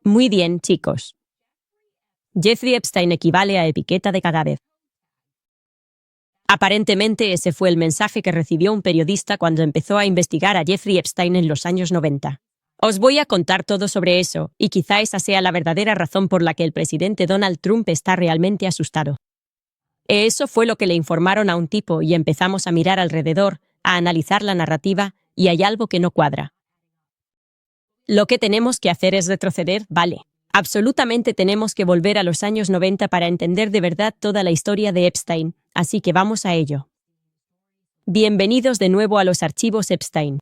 Muy bien, chicos. Jeffrey Epstein equivale a etiqueta de cadáver. Aparentemente ese fue el mensaje que recibió un periodista cuando empezó a investigar a Jeffrey Epstein en los años 90. Os voy a contar todo sobre eso, y quizá esa sea la verdadera razón por la que el presidente Donald Trump está realmente asustado. Eso fue lo que le informaron a un tipo y empezamos a mirar alrededor, a analizar la narrativa, y hay algo que no cuadra. Lo que tenemos que hacer es retroceder, ¿vale? Absolutamente tenemos que volver a los años 90 para entender de verdad toda la historia de Epstein, así que vamos a ello. Bienvenidos de nuevo a los archivos Epstein.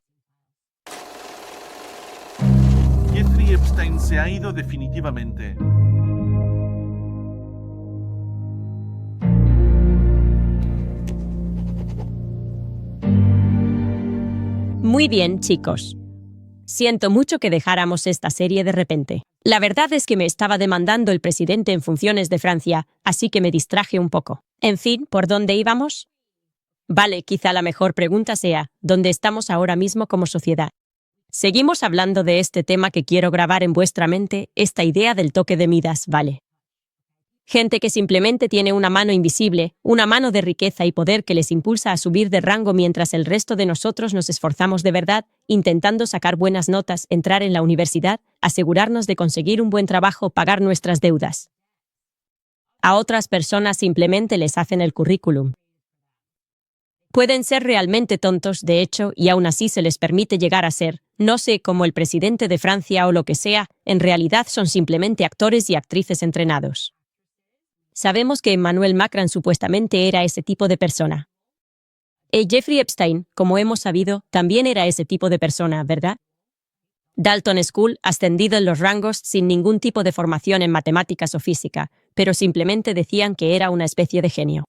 Jeffrey Epstein se ha ido definitivamente. Muy bien, chicos. Siento mucho que dejáramos esta serie de repente. La verdad es que me estaba demandando el presidente en funciones de Francia, así que me distraje un poco. En fin, ¿por dónde íbamos? Vale, quizá la mejor pregunta sea, ¿dónde estamos ahora mismo como sociedad? Seguimos hablando de este tema que quiero grabar en vuestra mente, esta idea del toque de Midas, ¿vale? Gente que simplemente tiene una mano invisible, una mano de riqueza y poder que les impulsa a subir de rango mientras el resto de nosotros nos esforzamos de verdad, intentando sacar buenas notas, entrar en la universidad, asegurarnos de conseguir un buen trabajo, pagar nuestras deudas. A otras personas simplemente les hacen el currículum. Pueden ser realmente tontos, de hecho, y aún así se les permite llegar a ser, no sé, como el presidente de Francia o lo que sea, en realidad son simplemente actores y actrices entrenados. Sabemos que Emmanuel Macron supuestamente era ese tipo de persona. Jeffrey Epstein, como hemos sabido, también era ese tipo de persona, ¿verdad? Dalton School, ascendido en los rangos sin ningún tipo de formación en matemáticas o física, pero simplemente decían que era una especie de genio.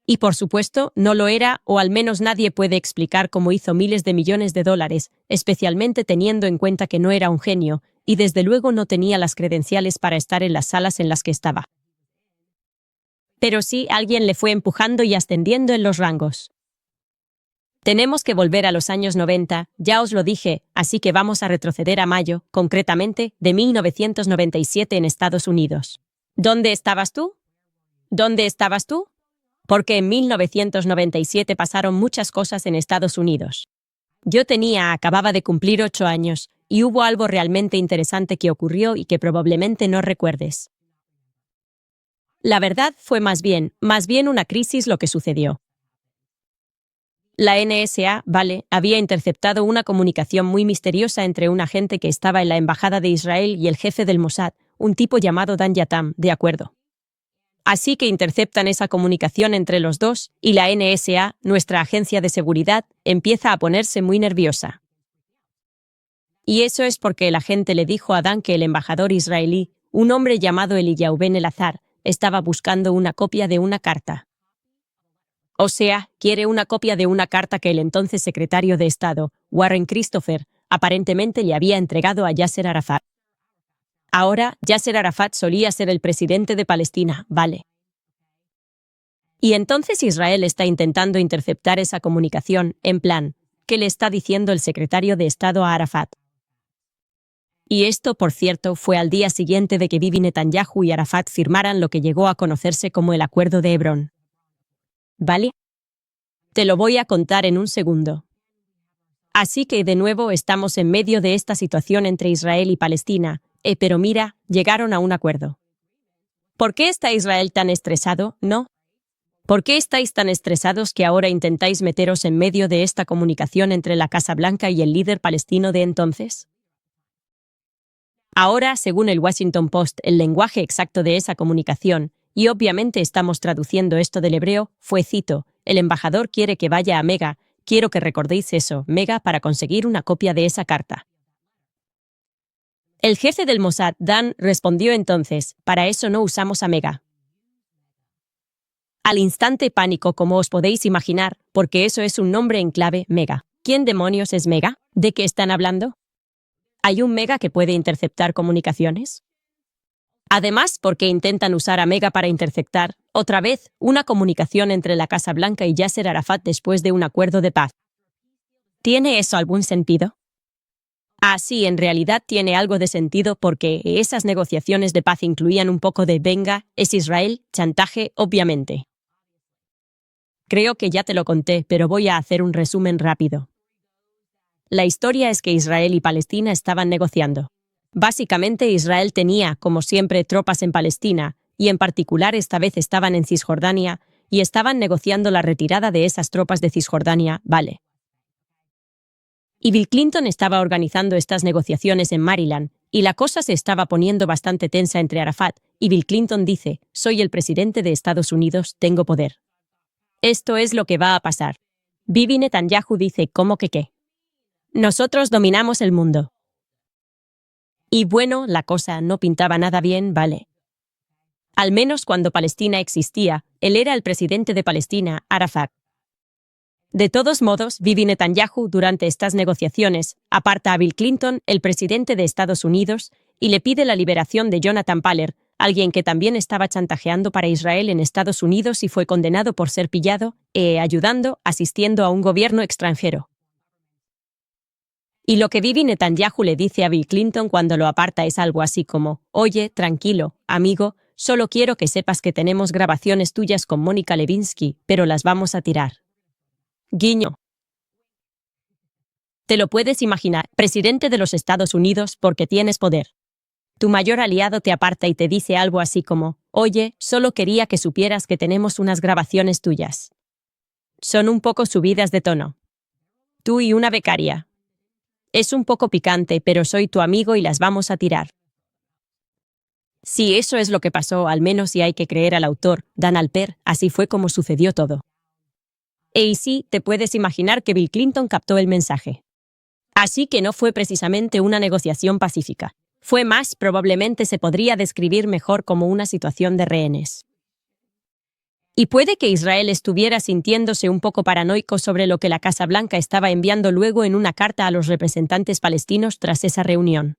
Y por supuesto, no lo era, o al menos nadie puede explicar cómo hizo miles de millones de dólares, especialmente teniendo en cuenta que no era un genio, y desde luego no tenía las credenciales para estar en las salas en las que estaba. Pero sí, alguien le fue empujando y ascendiendo en los rangos. Tenemos que volver a los años 90, ya os lo dije, así que vamos a retroceder a mayo, concretamente, de 1997 en Estados Unidos. ¿Dónde estabas tú? ¿Dónde estabas tú? Porque en 1997 pasaron muchas cosas en Estados Unidos. Acababa de cumplir 8 años, y hubo algo realmente interesante que ocurrió y que probablemente no recuerdes. La verdad fue más bien una crisis lo que sucedió. La NSA, vale, había interceptado una comunicación muy misteriosa entre un agente que estaba en la embajada de Israel y el jefe del Mossad, un tipo llamado Dan Yatam, de acuerdo. Así que interceptan esa comunicación entre los dos y la NSA, nuestra agencia de seguridad, empieza a ponerse muy nerviosa. Y eso es porque el agente le dijo a Dan que el embajador israelí, un hombre llamado Eliyahu Ben Elazar, estaba buscando una copia de una carta. O sea, quiere una copia de una carta que el entonces secretario de Estado, Warren Christopher, aparentemente le había entregado a Yasser Arafat. Ahora, Yasser Arafat solía ser el presidente de Palestina, ¿vale? Y entonces Israel está intentando interceptar esa comunicación, en plan, ¿qué le está diciendo el secretario de Estado a Arafat? Y esto, por cierto, fue al día siguiente de que Bibi Netanyahu y Arafat firmaran lo que llegó a conocerse como el Acuerdo de Hebrón. ¿Vale? Te lo voy a contar en un segundo. Así que, de nuevo, estamos en medio de esta situación entre Israel y Palestina, pero mira, llegaron a un acuerdo. ¿Por qué está Israel tan estresado, no? ¿Por qué estáis tan estresados que ahora intentáis meteros en medio de esta comunicación entre la Casa Blanca y el líder palestino de entonces? Ahora, según el Washington Post, el lenguaje exacto de esa comunicación, y obviamente estamos traduciendo esto del hebreo, fue, cito, el embajador quiere que vaya a Mega, quiero que recordéis eso, Mega, para conseguir una copia de esa carta. El jefe del Mossad, Dan, respondió entonces, para eso no usamos a Mega. Al instante pánico, como os podéis imaginar, porque eso es un nombre en clave, Mega. ¿Quién demonios es Mega? ¿De qué están hablando? ¿Hay un Mega que puede interceptar comunicaciones? Además, ¿por qué intentan usar a Mega para interceptar, otra vez, una comunicación entre la Casa Blanca y Yasser Arafat después de un acuerdo de paz? ¿Tiene eso algún sentido? Ah, sí, en realidad tiene algo de sentido porque esas negociaciones de paz incluían un poco de venga, es Israel, chantaje, obviamente. Creo que ya te lo conté, pero voy a hacer un resumen rápido. La historia es que Israel y Palestina estaban negociando. Básicamente Israel tenía, como siempre, tropas en Palestina, y en particular esta vez estaban en Cisjordania, y estaban negociando la retirada de esas tropas de Cisjordania, ¿vale? Y Bill Clinton estaba organizando estas negociaciones en Maryland, y la cosa se estaba poniendo bastante tensa entre Arafat, y Bill Clinton dice, soy el presidente de Estados Unidos, tengo poder. Esto es lo que va a pasar. Bibi Netanyahu dice, ¿cómo que qué? Nosotros dominamos el mundo. Y bueno, la cosa no pintaba nada bien, ¿vale? Al menos cuando Palestina existía, él era el presidente de Palestina, Arafat. De todos modos, Bibi Netanyahu, durante estas negociaciones, aparta a Bill Clinton, el presidente de Estados Unidos, y le pide la liberación de Jonathan Paller, alguien que también estaba chantajeando para Israel en Estados Unidos y fue condenado por ser pillado, asistiendo a un gobierno extranjero. Y lo que Bibi Netanyahu le dice a Bill Clinton cuando lo aparta es algo así como, oye, tranquilo, amigo, solo quiero que sepas que tenemos grabaciones tuyas con Mónica Lewinsky, pero las vamos a tirar. Guiño. Te lo puedes imaginar, presidente de los Estados Unidos porque tienes poder. Tu mayor aliado te aparta y te dice algo así como, oye, solo quería que supieras que tenemos unas grabaciones tuyas. Son un poco subidas de tono. Tú y una becaria. Es un poco picante, pero soy tu amigo y las vamos a tirar. Si eso es lo que pasó, al menos si hay que creer al autor, Dan Alper, así fue como sucedió todo. Y sí, te puedes imaginar que Bill Clinton captó el mensaje. Así que no fue precisamente una negociación pacífica. Fue más, probablemente se podría describir mejor como una situación de rehenes. Y puede que Israel estuviera sintiéndose un poco paranoico sobre lo que la Casa Blanca estaba enviando luego en una carta a los representantes palestinos tras esa reunión.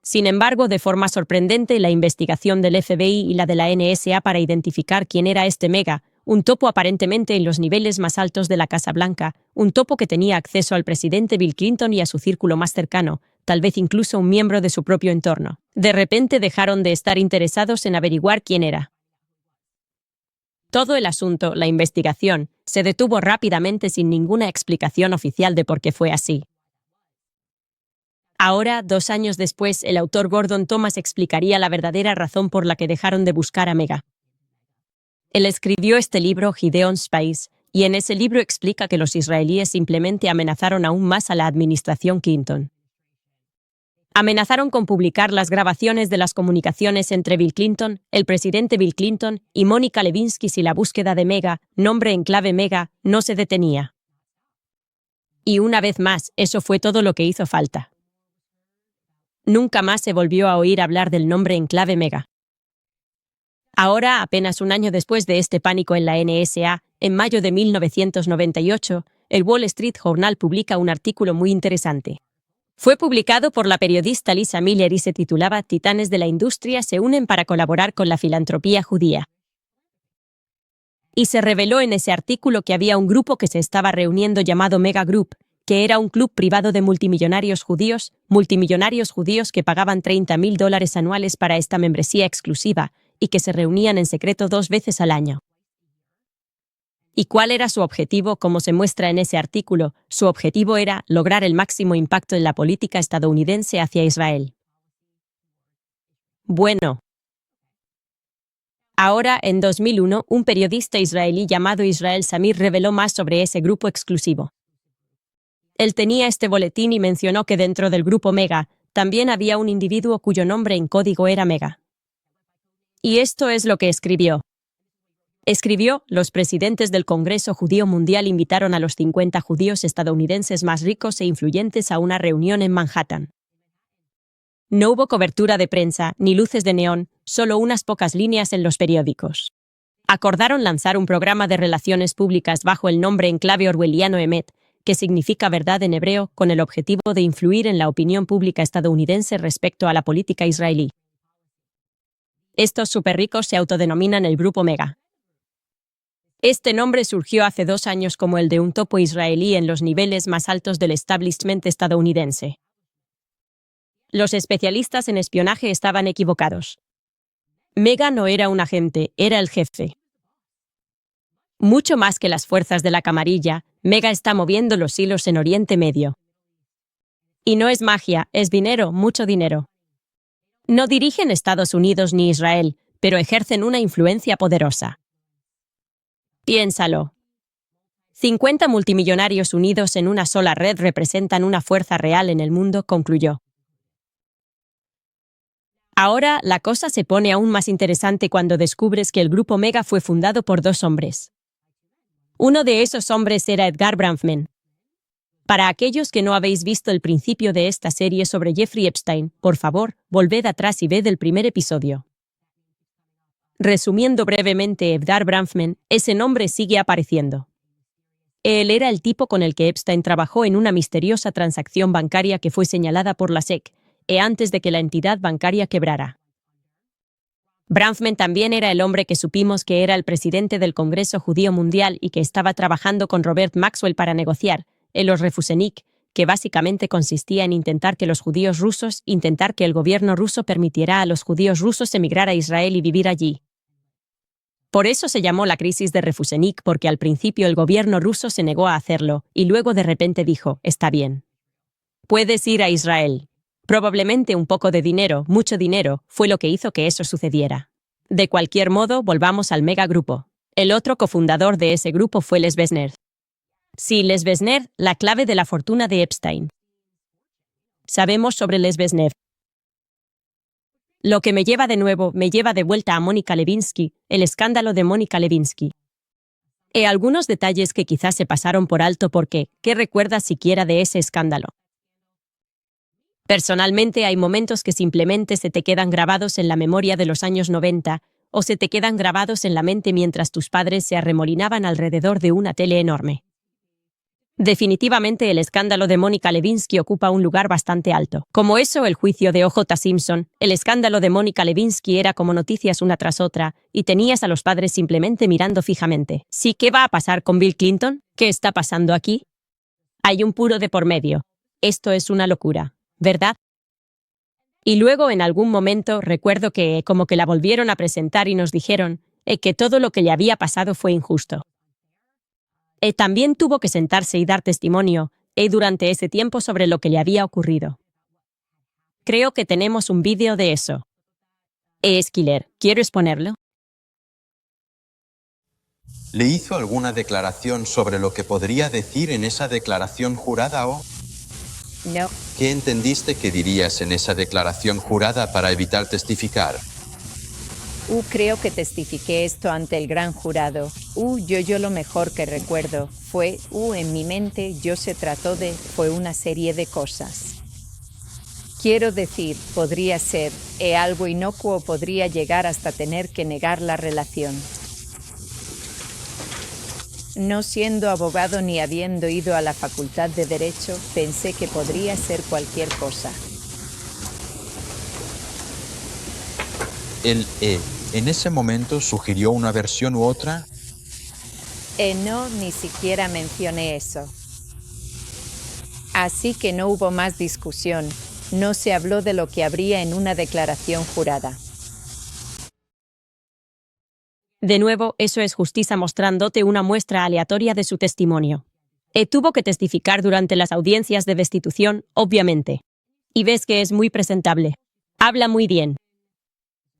Sin embargo, de forma sorprendente, la investigación del FBI y la de la NSA para identificar quién era este mega, un topo aparentemente en los niveles más altos de la Casa Blanca, un topo que tenía acceso al presidente Bill Clinton y a su círculo más cercano, tal vez incluso un miembro de su propio entorno. De repente dejaron de estar interesados en averiguar quién era. Todo el asunto, la investigación, se detuvo rápidamente sin ninguna explicación oficial de por qué fue así. Ahora, 2 años después, el autor Gordon Thomas explicaría la verdadera razón por la que dejaron de buscar a Mega. Él escribió este libro, Gideon Space, y en ese libro explica que los israelíes simplemente amenazaron aún más a la administración Clinton. Amenazaron con publicar las grabaciones de las comunicaciones entre Bill Clinton, el presidente Bill Clinton y Mónica Lewinsky si la búsqueda de Mega, nombre en clave Mega, no se detenía. Y una vez más, eso fue todo lo que hizo falta. Nunca más se volvió a oír hablar del nombre en clave Mega. Ahora, apenas un año después de este pánico en la NSA, en mayo de 1998, el Wall Street Journal publica un artículo muy interesante. Fue publicado por la periodista Lisa Miller y se titulaba Titanes de la industria se unen para colaborar con la filantropía judía. Y se reveló en ese artículo que había un grupo que se estaba reuniendo llamado Mega Group, que era un club privado de multimillonarios judíos que pagaban $30,000 anuales para esta membresía exclusiva y que se reunían en secreto 2 veces al año. ¿Y cuál era su objetivo? Como se muestra en ese artículo, su objetivo era lograr el máximo impacto en la política estadounidense hacia Israel. Bueno. Ahora, en 2001, un periodista israelí llamado Israel Samir reveló más sobre ese grupo exclusivo. Él tenía este boletín y mencionó que dentro del grupo Mega también había un individuo cuyo nombre en código era Mega. Y esto es lo que escribió. Los presidentes del Congreso Judío Mundial invitaron a los 50 judíos estadounidenses más ricos e influyentes a una reunión en Manhattan. No hubo cobertura de prensa ni luces de neón, solo unas pocas líneas en los periódicos. Acordaron lanzar un programa de relaciones públicas bajo el nombre en clave orwelliano Emet, que significa verdad en hebreo, con el objetivo de influir en la opinión pública estadounidense respecto a la política israelí. Estos superricos se autodenominan el Grupo Mega. Este nombre surgió hace 2 años como el de un topo israelí en los niveles más altos del establishment estadounidense. Los especialistas en espionaje estaban equivocados. Mega no era un agente, era el jefe. Mucho más que las fuerzas de la camarilla, Mega está moviendo los hilos en Oriente Medio. Y no es magia, es dinero, mucho dinero. No dirigen Estados Unidos ni Israel, pero ejercen una influencia poderosa. Piénsalo. 50 multimillonarios unidos en una sola red representan una fuerza real en el mundo, concluyó. Ahora, la cosa se pone aún más interesante cuando descubres que el grupo Mega fue fundado por 2 hombres. Uno de esos hombres era Edgar Bronfman. Para aquellos que no habéis visto el principio de esta serie sobre Jeffrey Epstein, por favor, volved atrás y ved el primer episodio. Resumiendo brevemente Edgar Bronfman, ese nombre sigue apareciendo. Él era el tipo con el que Epstein trabajó en una misteriosa transacción bancaria que fue señalada por la SEC, antes de que la entidad bancaria quebrara. Bronfman también era el hombre que supimos que era el presidente del Congreso Judío Mundial y que estaba trabajando con Robert Maxwell para negociar los Refusenik, que básicamente consistía en intentar que el gobierno ruso permitiera a los judíos rusos emigrar a Israel y vivir allí. Por eso se llamó la crisis de Refusenik, porque al principio el gobierno ruso se negó a hacerlo y luego de repente dijo, está bien. Puedes ir a Israel. Probablemente un poco de dinero, mucho dinero, fue lo que hizo que eso sucediera. De cualquier modo, volvamos al megagrupo. El otro cofundador de ese grupo fue Les Wesner. Sí, Les Wesner, la clave de la fortuna de Epstein. Sabemos sobre Les Wesner. Lo que me lleva de vuelta a Mónica Lewinsky, el escándalo de Mónica Lewinsky. Algunos detalles que quizás se pasaron por alto porque, ¿qué recuerdas siquiera de ese escándalo? Personalmente hay momentos que simplemente se te quedan grabados en la memoria de los años 90 o se te quedan grabados en la mente mientras tus padres se arremolinaban alrededor de una tele enorme. Definitivamente el escándalo de Mónica Lewinsky ocupa un lugar bastante alto. Como eso, el juicio de O.J. Simpson, el escándalo de Mónica Lewinsky era como noticias una tras otra y tenías a los padres simplemente mirando fijamente. ¿Sí, qué va a pasar con Bill Clinton? ¿Qué está pasando aquí? Hay un puro de por medio. Esto es una locura, ¿verdad? Y luego en algún momento recuerdo que como que la volvieron a presentar y nos dijeron que todo lo que le había pasado fue injusto. También tuvo que sentarse y dar testimonio durante ese tiempo sobre lo que le había ocurrido. Creo que tenemos un vídeo de eso. Esquiler, ¿quieres ponerlo? ¿Le hizo alguna declaración sobre lo que podría decir en esa declaración jurada o...? No. ¿Qué entendiste que dirías en esa declaración jurada para evitar testificar? Creo que testifiqué esto ante el gran jurado. Yo lo mejor que recuerdo fue, en mi mente fue una serie de cosas. Quiero decir, podría ser, algo inocuo podría llegar hasta tener que negar la relación. No siendo abogado ni habiendo ido a la facultad de Derecho, pensé que podría ser cualquier cosa. ¿Él, en ese momento sugirió una versión u otra? No, ni siquiera mencioné eso. Así que no hubo más discusión. No se habló de lo que habría en una declaración jurada. De nuevo, eso es justicia mostrándote una muestra aleatoria de su testimonio. Tuvo que testificar durante las audiencias de destitución, obviamente. Y ves que es muy presentable. Habla muy bien.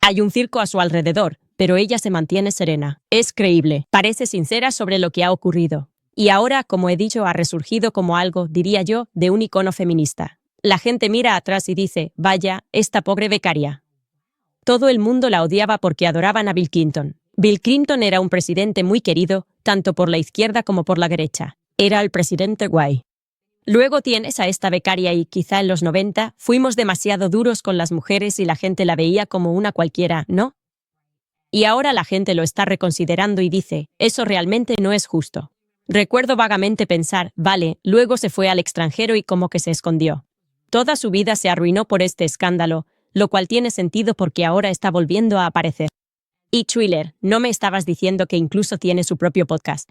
Hay un circo a su alrededor, pero ella se mantiene serena. Es creíble. Parece sincera sobre lo que ha ocurrido. Y ahora, como he dicho, ha resurgido como algo, diría yo, de un icono feminista. La gente mira atrás y dice, vaya, esta pobre becaria. Todo el mundo la odiaba porque adoraban a Bill Clinton. Bill Clinton era un presidente muy querido, tanto por la izquierda como por la derecha. Era el presidente guay. Luego tienes a esta becaria y, quizá en los 90, fuimos demasiado duros con las mujeres y la gente la veía como una cualquiera, ¿no? Y ahora la gente lo está reconsiderando y dice, eso realmente no es justo. Recuerdo vagamente pensar, vale, luego se fue al extranjero y como que se escondió. Toda su vida se arruinó por este escándalo, lo cual tiene sentido porque ahora está volviendo a aparecer. Y Thriller, ¿no me estabas diciendo que incluso tiene su propio podcast?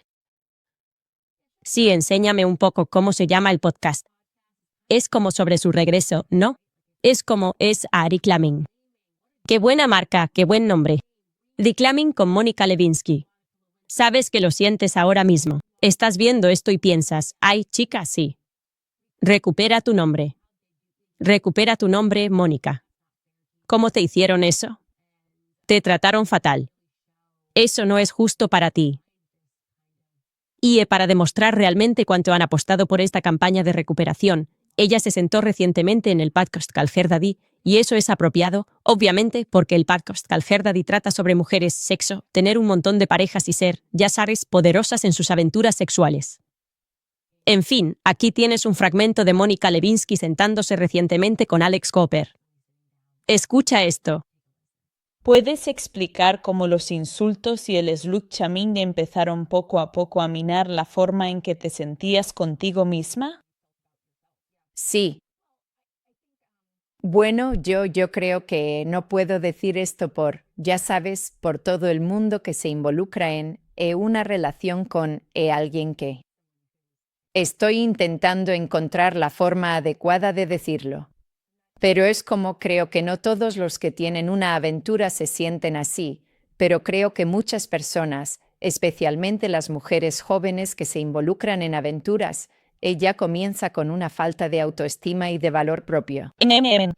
Sí, enséñame un poco cómo se llama el podcast. Es como sobre su regreso, ¿no? Es como es a Reclaiming. ¡Qué buena marca, qué buen nombre! Reclaiming con Mónica Lewinsky. Sabes que lo sientes ahora mismo. Estás viendo esto y piensas, ay, chica, sí. Recupera tu nombre. Recupera tu nombre, Mónica. ¿Cómo te hicieron eso? Te trataron fatal. Eso no es justo para ti. Y para demostrar realmente cuánto han apostado por esta campaña de recuperación, ella se sentó recientemente en el podcast Calher Daddy, y eso es apropiado, obviamente, porque el podcast Calher Daddy trata sobre mujeres, sexo, tener un montón de parejas y ser, ya sabes, poderosas en sus aventuras sexuales. En fin, aquí tienes un fragmento de Mónica Lewinsky sentándose recientemente con Alex Cooper. Escucha esto. ¿Puedes explicar cómo los insultos y el slut-shaming empezaron poco a poco a minar la forma en que te sentías contigo misma? Sí. Bueno, yo creo que no puedo decir esto ya sabes, por todo el mundo que se involucra en una relación con alguien que. Estoy intentando encontrar la forma adecuada de decirlo. Pero es como creo que no todos los que tienen una aventura se sienten así, pero creo que muchas personas, especialmente las mujeres jóvenes que se involucran en aventuras, ella comienza con una falta de autoestima y de valor propio.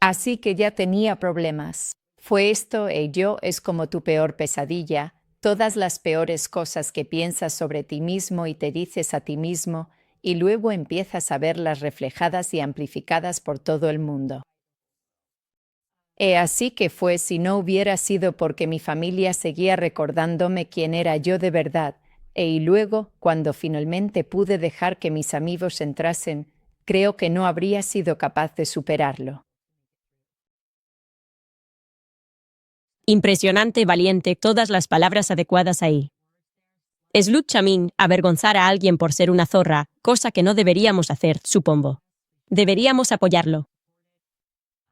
Así que ya tenía problemas. Fue esto yo es como tu peor pesadilla, todas las peores cosas que piensas sobre ti mismo y te dices a ti mismo, y luego empiezas a verlas reflejadas y amplificadas por todo el mundo. Así que fue si no hubiera sido porque mi familia seguía recordándome quién era yo de verdad, y luego, cuando finalmente pude dejar que mis amigos entrasen, creo que no habría sido capaz de superarlo. Impresionante, valiente, todas las palabras adecuadas ahí. Slut-shaming, avergonzar a alguien por ser una zorra, cosa que no deberíamos hacer, supongo. Deberíamos apoyarlo.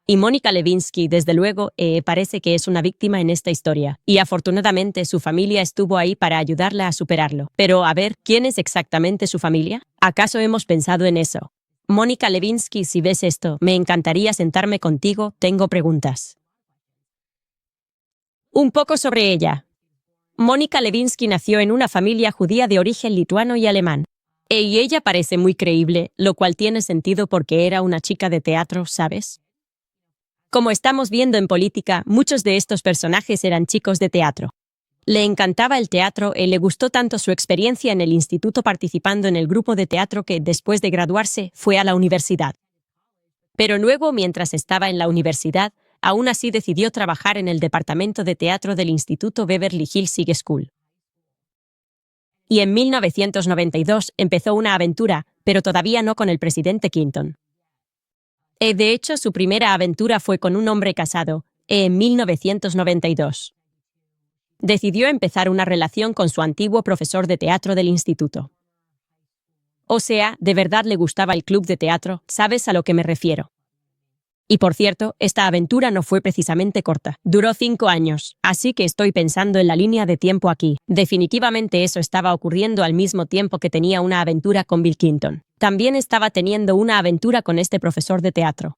Y Mónica Lewinsky, desde luego, parece que es una víctima en esta historia, y afortunadamente su familia estuvo ahí para ayudarla a superarlo. Pero, a ver, ¿quién es exactamente su familia? ¿Acaso hemos pensado en eso? Mónica Lewinsky, si ves esto, me encantaría sentarme contigo, tengo preguntas. Un poco sobre ella. Mónica Lewinsky nació en una familia judía de origen lituano y alemán. Y ella parece muy creíble, lo cual tiene sentido porque era una chica de teatro, ¿sabes? Como estamos viendo en política, muchos de estos personajes eran chicos de teatro. Le encantaba el teatro y le gustó tanto su experiencia en el instituto participando en el grupo de teatro que, después de graduarse, fue a la universidad. Pero luego, mientras estaba en la universidad, aún así decidió trabajar en el departamento de teatro del Instituto Beverly Hills High School. Y en 1992 empezó una aventura, pero todavía no con el presidente Clinton. De hecho, su primera aventura fue con un hombre casado, en 1992. Decidió empezar una relación con su antiguo profesor de teatro del instituto. O sea, de verdad le gustaba el club de teatro, ¿sabes a lo que me refiero? Y por cierto, esta aventura no fue precisamente corta. Duró 5 años, así que estoy pensando en la línea de tiempo aquí. Definitivamente eso estaba ocurriendo al mismo tiempo que tenía una aventura con Bill Clinton. También estaba teniendo una aventura con este profesor de teatro.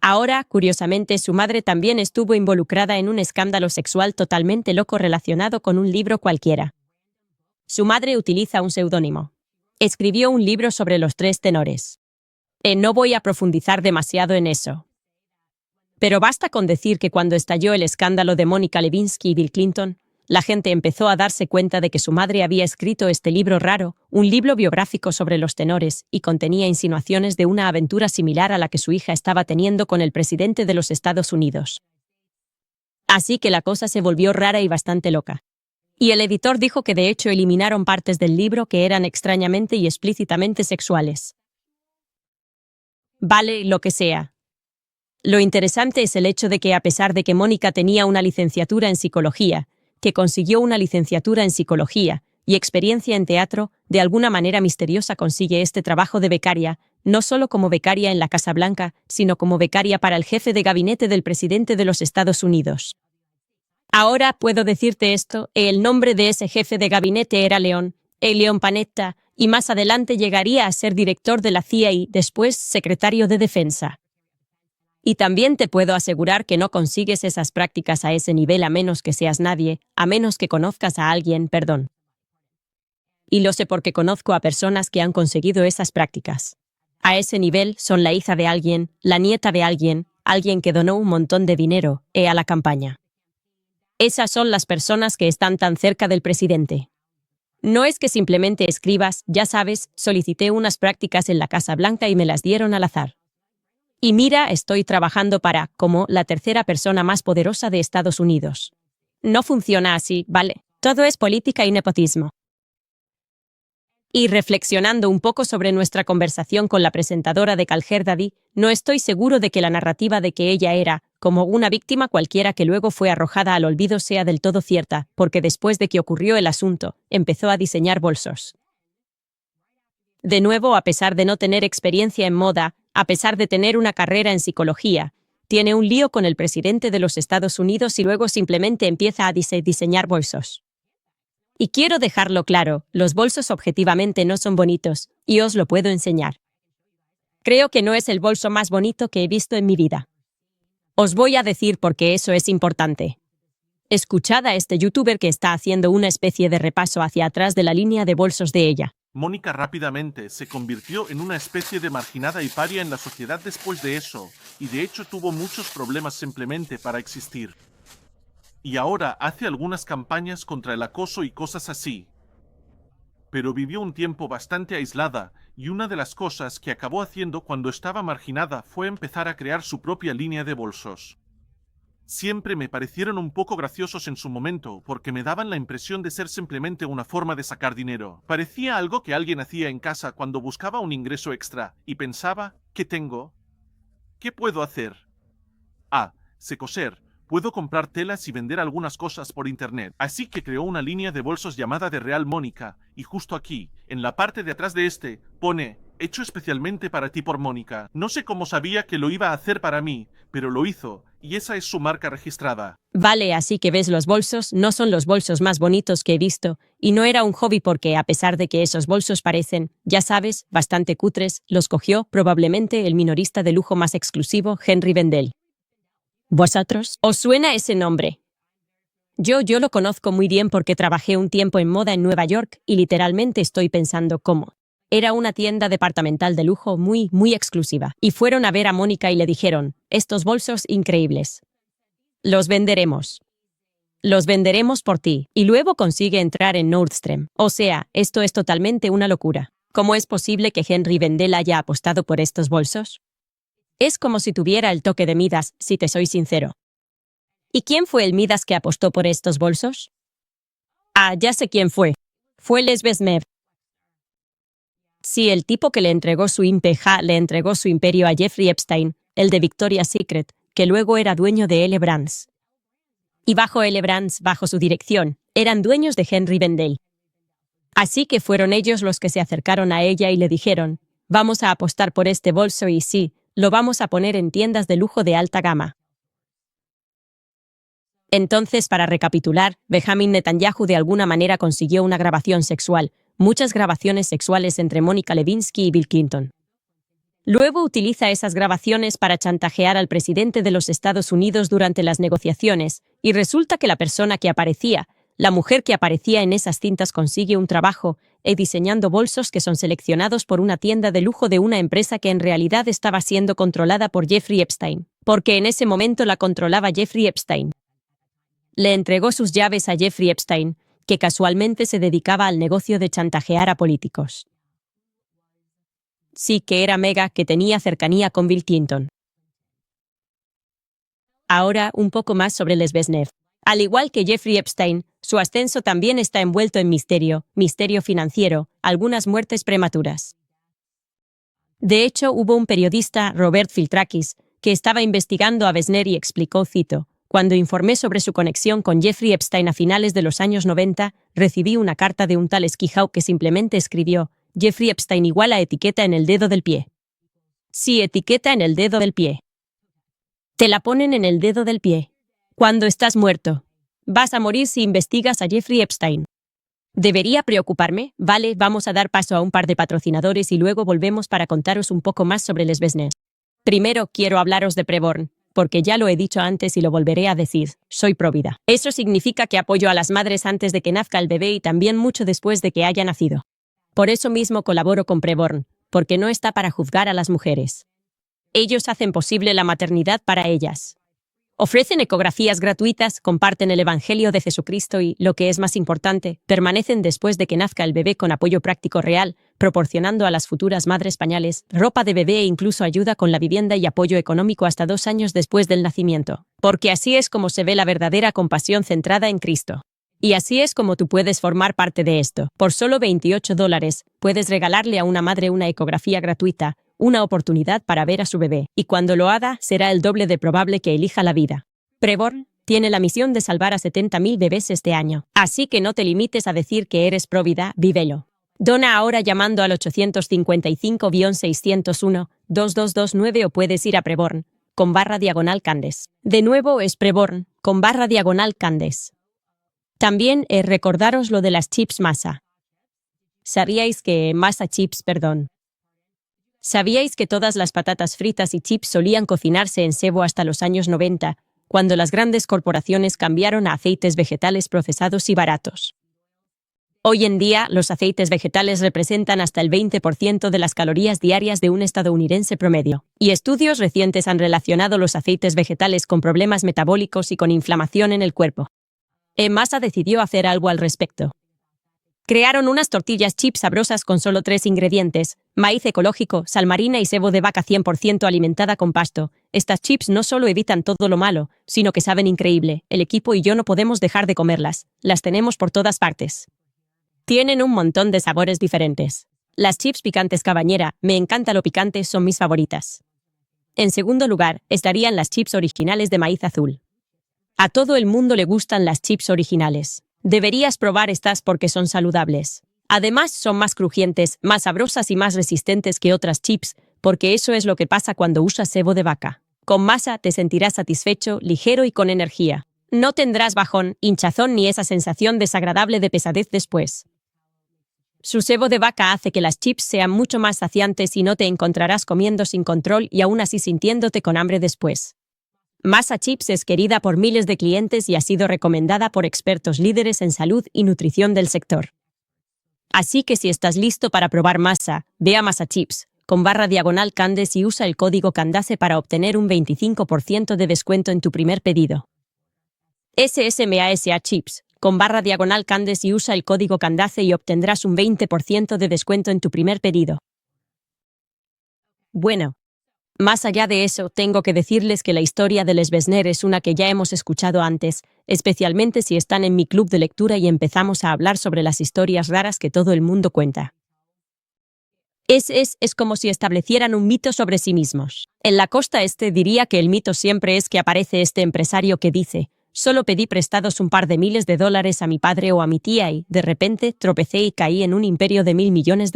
Ahora, curiosamente, su madre también estuvo involucrada en un escándalo sexual totalmente loco relacionado con un libro cualquiera. Su madre utiliza un seudónimo. Escribió un libro sobre los 3 tenores. No voy a profundizar demasiado en eso. Pero basta con decir que cuando estalló el escándalo de Mónica Lewinsky y Bill Clinton, la gente empezó a darse cuenta de que su madre había escrito este libro raro, un libro biográfico sobre los tenores, y contenía insinuaciones de una aventura similar a la que su hija estaba teniendo con el presidente de los Estados Unidos. Así que la cosa se volvió rara y bastante loca. Y el editor dijo que de hecho eliminaron partes del libro que eran extrañamente y explícitamente sexuales. Vale, lo que sea. Lo interesante es el hecho de que a pesar de que Mónica tenía una licenciatura en psicología, que consiguió una licenciatura en psicología y experiencia en teatro, de alguna manera misteriosa consigue este trabajo de becaria, no solo como becaria en la Casa Blanca, sino como becaria para el jefe de gabinete del presidente de los Estados Unidos. Ahora puedo decirte esto, el nombre de ese jefe de gabinete era Leon Panetta, y más adelante llegaría a ser director de la CIA y después secretario de Defensa. Y también te puedo asegurar que no consigues esas prácticas a ese nivel a menos que seas nadie, a menos que conozcas a alguien, perdón. Y lo sé porque conozco a personas que han conseguido esas prácticas. A ese nivel son la hija de alguien, la nieta de alguien, alguien que donó un montón de dinero, a la campaña. Esas son las personas que están tan cerca del presidente. No es que simplemente escribas, ya sabes, solicité unas prácticas en la Casa Blanca y me las dieron al azar. Y mira, estoy trabajando para, como, la tercera persona más poderosa de Estados Unidos. No funciona así, ¿vale? Todo es política y nepotismo. Y reflexionando un poco sobre nuestra conversación con la presentadora de Call Her Daddy, no estoy seguro de que la narrativa de que ella era, como una víctima cualquiera que luego fue arrojada al olvido sea del todo cierta, porque después de que ocurrió el asunto, empezó a diseñar bolsos. De nuevo, a pesar de no tener experiencia en moda, a pesar de tener una carrera en psicología, tiene un lío con el presidente de los Estados Unidos y luego simplemente empieza a diseñar bolsos. Y quiero dejarlo claro, los bolsos objetivamente no son bonitos, y os lo puedo enseñar. Creo que no es el bolso más bonito que he visto en mi vida. Os voy a decir por qué eso es importante. Escuchad a este youtuber que está haciendo una especie de repaso hacia atrás de la línea de bolsos de ella. Mónica rápidamente se convirtió en una especie de marginada y paria en la sociedad después de eso, y de hecho tuvo muchos problemas simplemente para existir. Y ahora hace algunas campañas contra el acoso y cosas así. Pero vivió un tiempo bastante aislada, y una de las cosas que acabó haciendo cuando estaba marginada fue empezar a crear su propia línea de bolsos. Siempre me parecieron un poco graciosos en su momento, porque me daban la impresión de ser simplemente una forma de sacar dinero. Parecía algo que alguien hacía en casa cuando buscaba un ingreso extra, y pensaba, ¿qué tengo? ¿Qué puedo hacer? Sé coser. Puedo comprar telas y vender algunas cosas por internet. Así que creó una línea de bolsos llamada The Real Mónica, y justo aquí, en la parte de atrás de pone, hecho especialmente para ti por Mónica. No sé cómo sabía que lo iba a hacer para mí, pero lo hizo, y esa es su marca registrada. Vale, así que ves, los bolsos no son los bolsos más bonitos que he visto, y no era un hobby porque a pesar de que esos bolsos parecen, ya sabes, bastante cutres, los cogió probablemente el minorista de lujo más exclusivo, Henry Bendel. ¿Vosotros? ¿Os suena ese nombre? Yo lo conozco muy bien porque trabajé un tiempo en moda en Nueva York y literalmente estoy pensando cómo. Era una tienda departamental de lujo muy exclusiva. Y fueron a ver a Mónica y le dijeron, estos bolsos increíbles. Los venderemos. Los venderemos por ti. Y luego consigue entrar en Nordstrom. O sea, esto es totalmente una locura. ¿Cómo es posible que Henry Bendel haya apostado por estos bolsos? Es como si tuviera el toque de Midas, si te soy sincero. ¿Y quién fue el Midas que apostó por estos bolsos? Ya sé quién fue. Fue Les Besmev. Sí, el tipo que le entregó su imperio a Jeffrey Epstein, el de Victoria's Secret, que luego era dueño de L. Brands. Y bajo L. Brands, bajo su dirección, eran dueños de Henry Bendel. Así que fueron ellos los que se acercaron a ella y le dijeron, vamos a apostar por este bolso y sí, lo vamos a poner en tiendas de lujo de alta gama. Entonces, para recapitular, Benjamin Netanyahu de alguna manera consiguió una grabación sexual, muchas grabaciones sexuales entre Mónica Lewinsky y Bill Clinton. Luego utiliza esas grabaciones para chantajear al presidente de los Estados Unidos durante las negociaciones, y resulta que la persona que aparecía, la mujer que aparecía en esas cintas consigue un trabajo, diseñando bolsos que son seleccionados por una tienda de lujo de una empresa que en realidad estaba siendo controlada por Jeffrey Epstein, porque en ese momento la controlaba Jeffrey Epstein. Le entregó sus llaves a Jeffrey Epstein, que casualmente se dedicaba al negocio de chantajear a políticos. Sí que era mega, que tenía cercanía con Bill Clinton. Ahora, un poco más sobre Les Besnev. Al igual que Jeffrey Epstein, su ascenso también está envuelto en misterio financiero, algunas muertes prematuras. De hecho, hubo un periodista, Robert Filtrakis, que estaba investigando a Besner y explicó, cito, cuando informé sobre su conexión con Jeffrey Epstein a finales de los años 90, recibí una carta de un tal Esquijau que simplemente escribió, Jeffrey Epstein igual a etiqueta en el dedo del pie. Sí, etiqueta en el dedo del pie. Te la ponen en el dedo del pie. Cuando estás muerto. Vas a morir si investigas a Jeffrey Epstein. ¿Debería preocuparme? Vale, vamos a dar paso a un par de patrocinadores y luego volvemos para contaros un poco más sobre les business. Primero, quiero hablaros de Preborn, porque ya lo he dicho antes y lo volveré a decir, soy provida. Eso significa que apoyo a las madres antes de que nazca el bebé y también mucho después de que haya nacido. Por eso mismo colaboro con Preborn, porque no está para juzgar a las mujeres. Ellos hacen posible la maternidad para ellas. Ofrecen ecografías gratuitas, comparten el Evangelio de Jesucristo y, lo que es más importante, permanecen después de que nazca el bebé con apoyo práctico real, proporcionando a las futuras madres pañales, ropa de bebé e incluso ayuda con la vivienda y apoyo económico hasta 2 años después del nacimiento. Porque así es como se ve la verdadera compasión centrada en Cristo. Y así es como tú puedes formar parte de esto. Por solo $28, puedes regalarle a una madre una ecografía gratuita, una oportunidad para ver a su bebé, y cuando lo haga, será el doble de probable que elija la vida. Preborn tiene la misión de salvar a 70.000 bebés este año, así que no te limites a decir que eres provida, vívelo. Dona ahora llamando al 855-601-2229 o puedes ir a Preborn.com/Candes. De nuevo es Preborn.com/Candes. También recordaros lo de las chips masa. ¿Sabíais que ¿Sabíais que todas las patatas fritas y chips solían cocinarse en sebo hasta los años 90, cuando las grandes corporaciones cambiaron a aceites vegetales procesados y baratos? Hoy en día, los aceites vegetales representan hasta el 20% de las calorías diarias de un estadounidense promedio, y estudios recientes han relacionado los aceites vegetales con problemas metabólicos y con inflamación en el cuerpo. Masa decidió hacer algo al respecto. Crearon unas tortillas chips sabrosas con solo 3 ingredientes: maíz ecológico, sal marina y sebo de vaca 100% alimentada con pasto. Estas chips no solo evitan todo lo malo, sino que saben increíble. El equipo y yo no podemos dejar de comerlas. Las tenemos por todas partes. Tienen un montón de sabores diferentes. Las chips picantes Cabañera, me encanta lo picante, son mis favoritas. En segundo lugar, estarían las chips originales de maíz azul. A todo el mundo le gustan las chips originales. Deberías probar estas porque son saludables. Además, son más crujientes, más sabrosas y más resistentes que otras chips, porque eso es lo que pasa cuando usas sebo de vaca. Con masa te sentirás satisfecho, ligero y con energía. No tendrás bajón, hinchazón ni esa sensación desagradable de pesadez después. Su sebo de vaca hace que las chips sean mucho más saciantes y no te encontrarás comiendo sin control y aún así sintiéndote con hambre después. Masa Chips es querida por miles de clientes y ha sido recomendada por expertos líderes en salud y nutrición del sector. Así que si estás listo para probar masa, ve a Masa Chips.com/Candes y usa el código Candace para obtener un 25% de descuento en tu primer pedido. SSMASA Chips.com/Candes y usa el código Candace y obtendrás un 20% de descuento en tu primer pedido. Bueno. Más allá de eso, tengo que decirles que la historia de Les Besner es una que ya hemos escuchado antes, especialmente si están en mi club de lectura y empezamos a hablar sobre las historias raras que todo el mundo cuenta. Es como si establecieran un mito sobre sí mismos. En la costa este diría que el mito siempre es que aparece este empresario que dice: solo pedí prestados un par de miles de dólares a mi padre o a mi tía y, de repente, tropecé y caí en un imperio de $1.000 millones.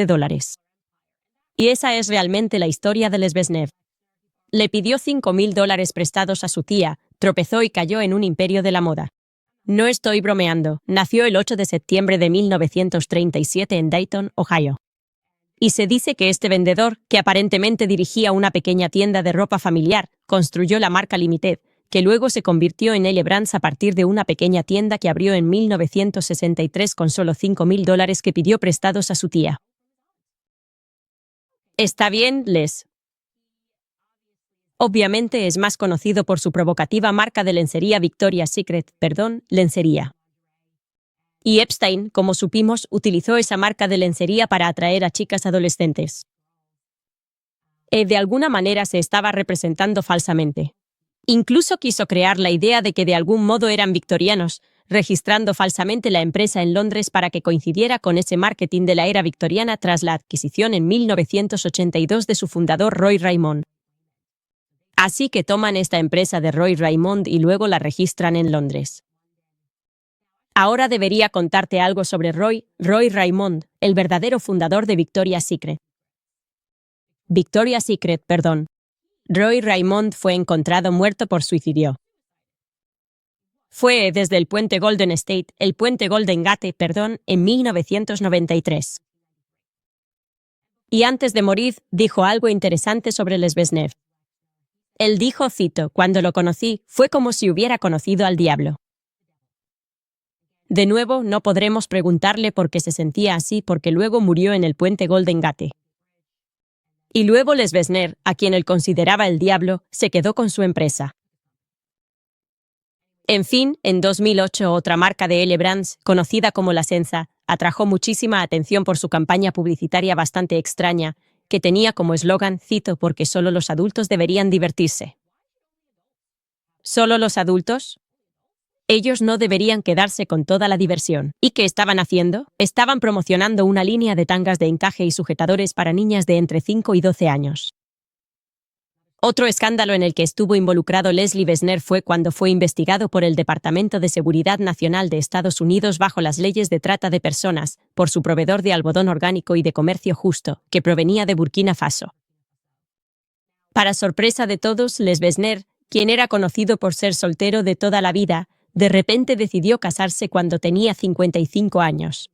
Y esa es realmente la historia de Les Besner. Le pidió $5.000 prestados a su tía, tropezó y cayó en un imperio de la moda. No estoy bromeando, nació el 8 de septiembre de 1937 en Dayton, Ohio. Y se dice que este vendedor, que aparentemente dirigía una pequeña tienda de ropa familiar, construyó la marca Limited, que luego se convirtió en L. Brands a partir de una pequeña tienda que abrió en 1963 con solo $5.000 que pidió prestados a su tía. Está bien, Les. Obviamente es más conocido por su provocativa marca de lencería Victoria's Secret, lencería. Y Epstein, como supimos, utilizó esa marca de lencería para atraer a chicas adolescentes. De alguna manera se estaba representando falsamente. Incluso quiso crear la idea de que de algún modo eran victorianos, registrando falsamente la empresa en Londres para que coincidiera con ese marketing de la era victoriana tras la adquisición en 1982 de su fundador Roy Raymond. Así que toman esta empresa de Roy Raymond y luego la registran en Londres. Ahora debería contarte algo sobre Roy Raymond, el verdadero fundador de Victoria's Secret. Roy Raymond fue encontrado muerto por suicidio. Fue desde el puente Golden State, el puente Golden Gate, en 1993. Y antes de morir, dijo algo interesante sobre Lezbeznev. Él dijo, cito, «Cuando lo conocí, fue como si hubiera conocido al diablo». De nuevo, no podremos preguntarle por qué se sentía así porque luego murió en el puente Golden Gate. Y luego Lezbeznev, a quien él consideraba el diablo, se quedó con su empresa. En fin, en 2008 otra marca de L. Brands, conocida como La Senza, atrajo muchísima atención por su campaña publicitaria bastante extraña, que tenía como eslogan, cito, «porque solo los adultos deberían divertirse». ¿Solo los adultos? Ellos no deberían quedarse con toda la diversión. ¿Y qué estaban haciendo? Estaban promocionando una línea de tangas de encaje y sujetadores para niñas de entre 5 y 12 años. Otro escándalo en el que estuvo involucrado Leslie Wexner fue cuando fue investigado por el Departamento de Seguridad Nacional de Estados Unidos bajo las leyes de trata de personas por su proveedor de algodón orgánico y de comercio justo, que provenía de Burkina Faso. Para sorpresa de todos, Les Wexner, quien era conocido por ser soltero de toda la vida, de repente decidió casarse cuando tenía 55 años.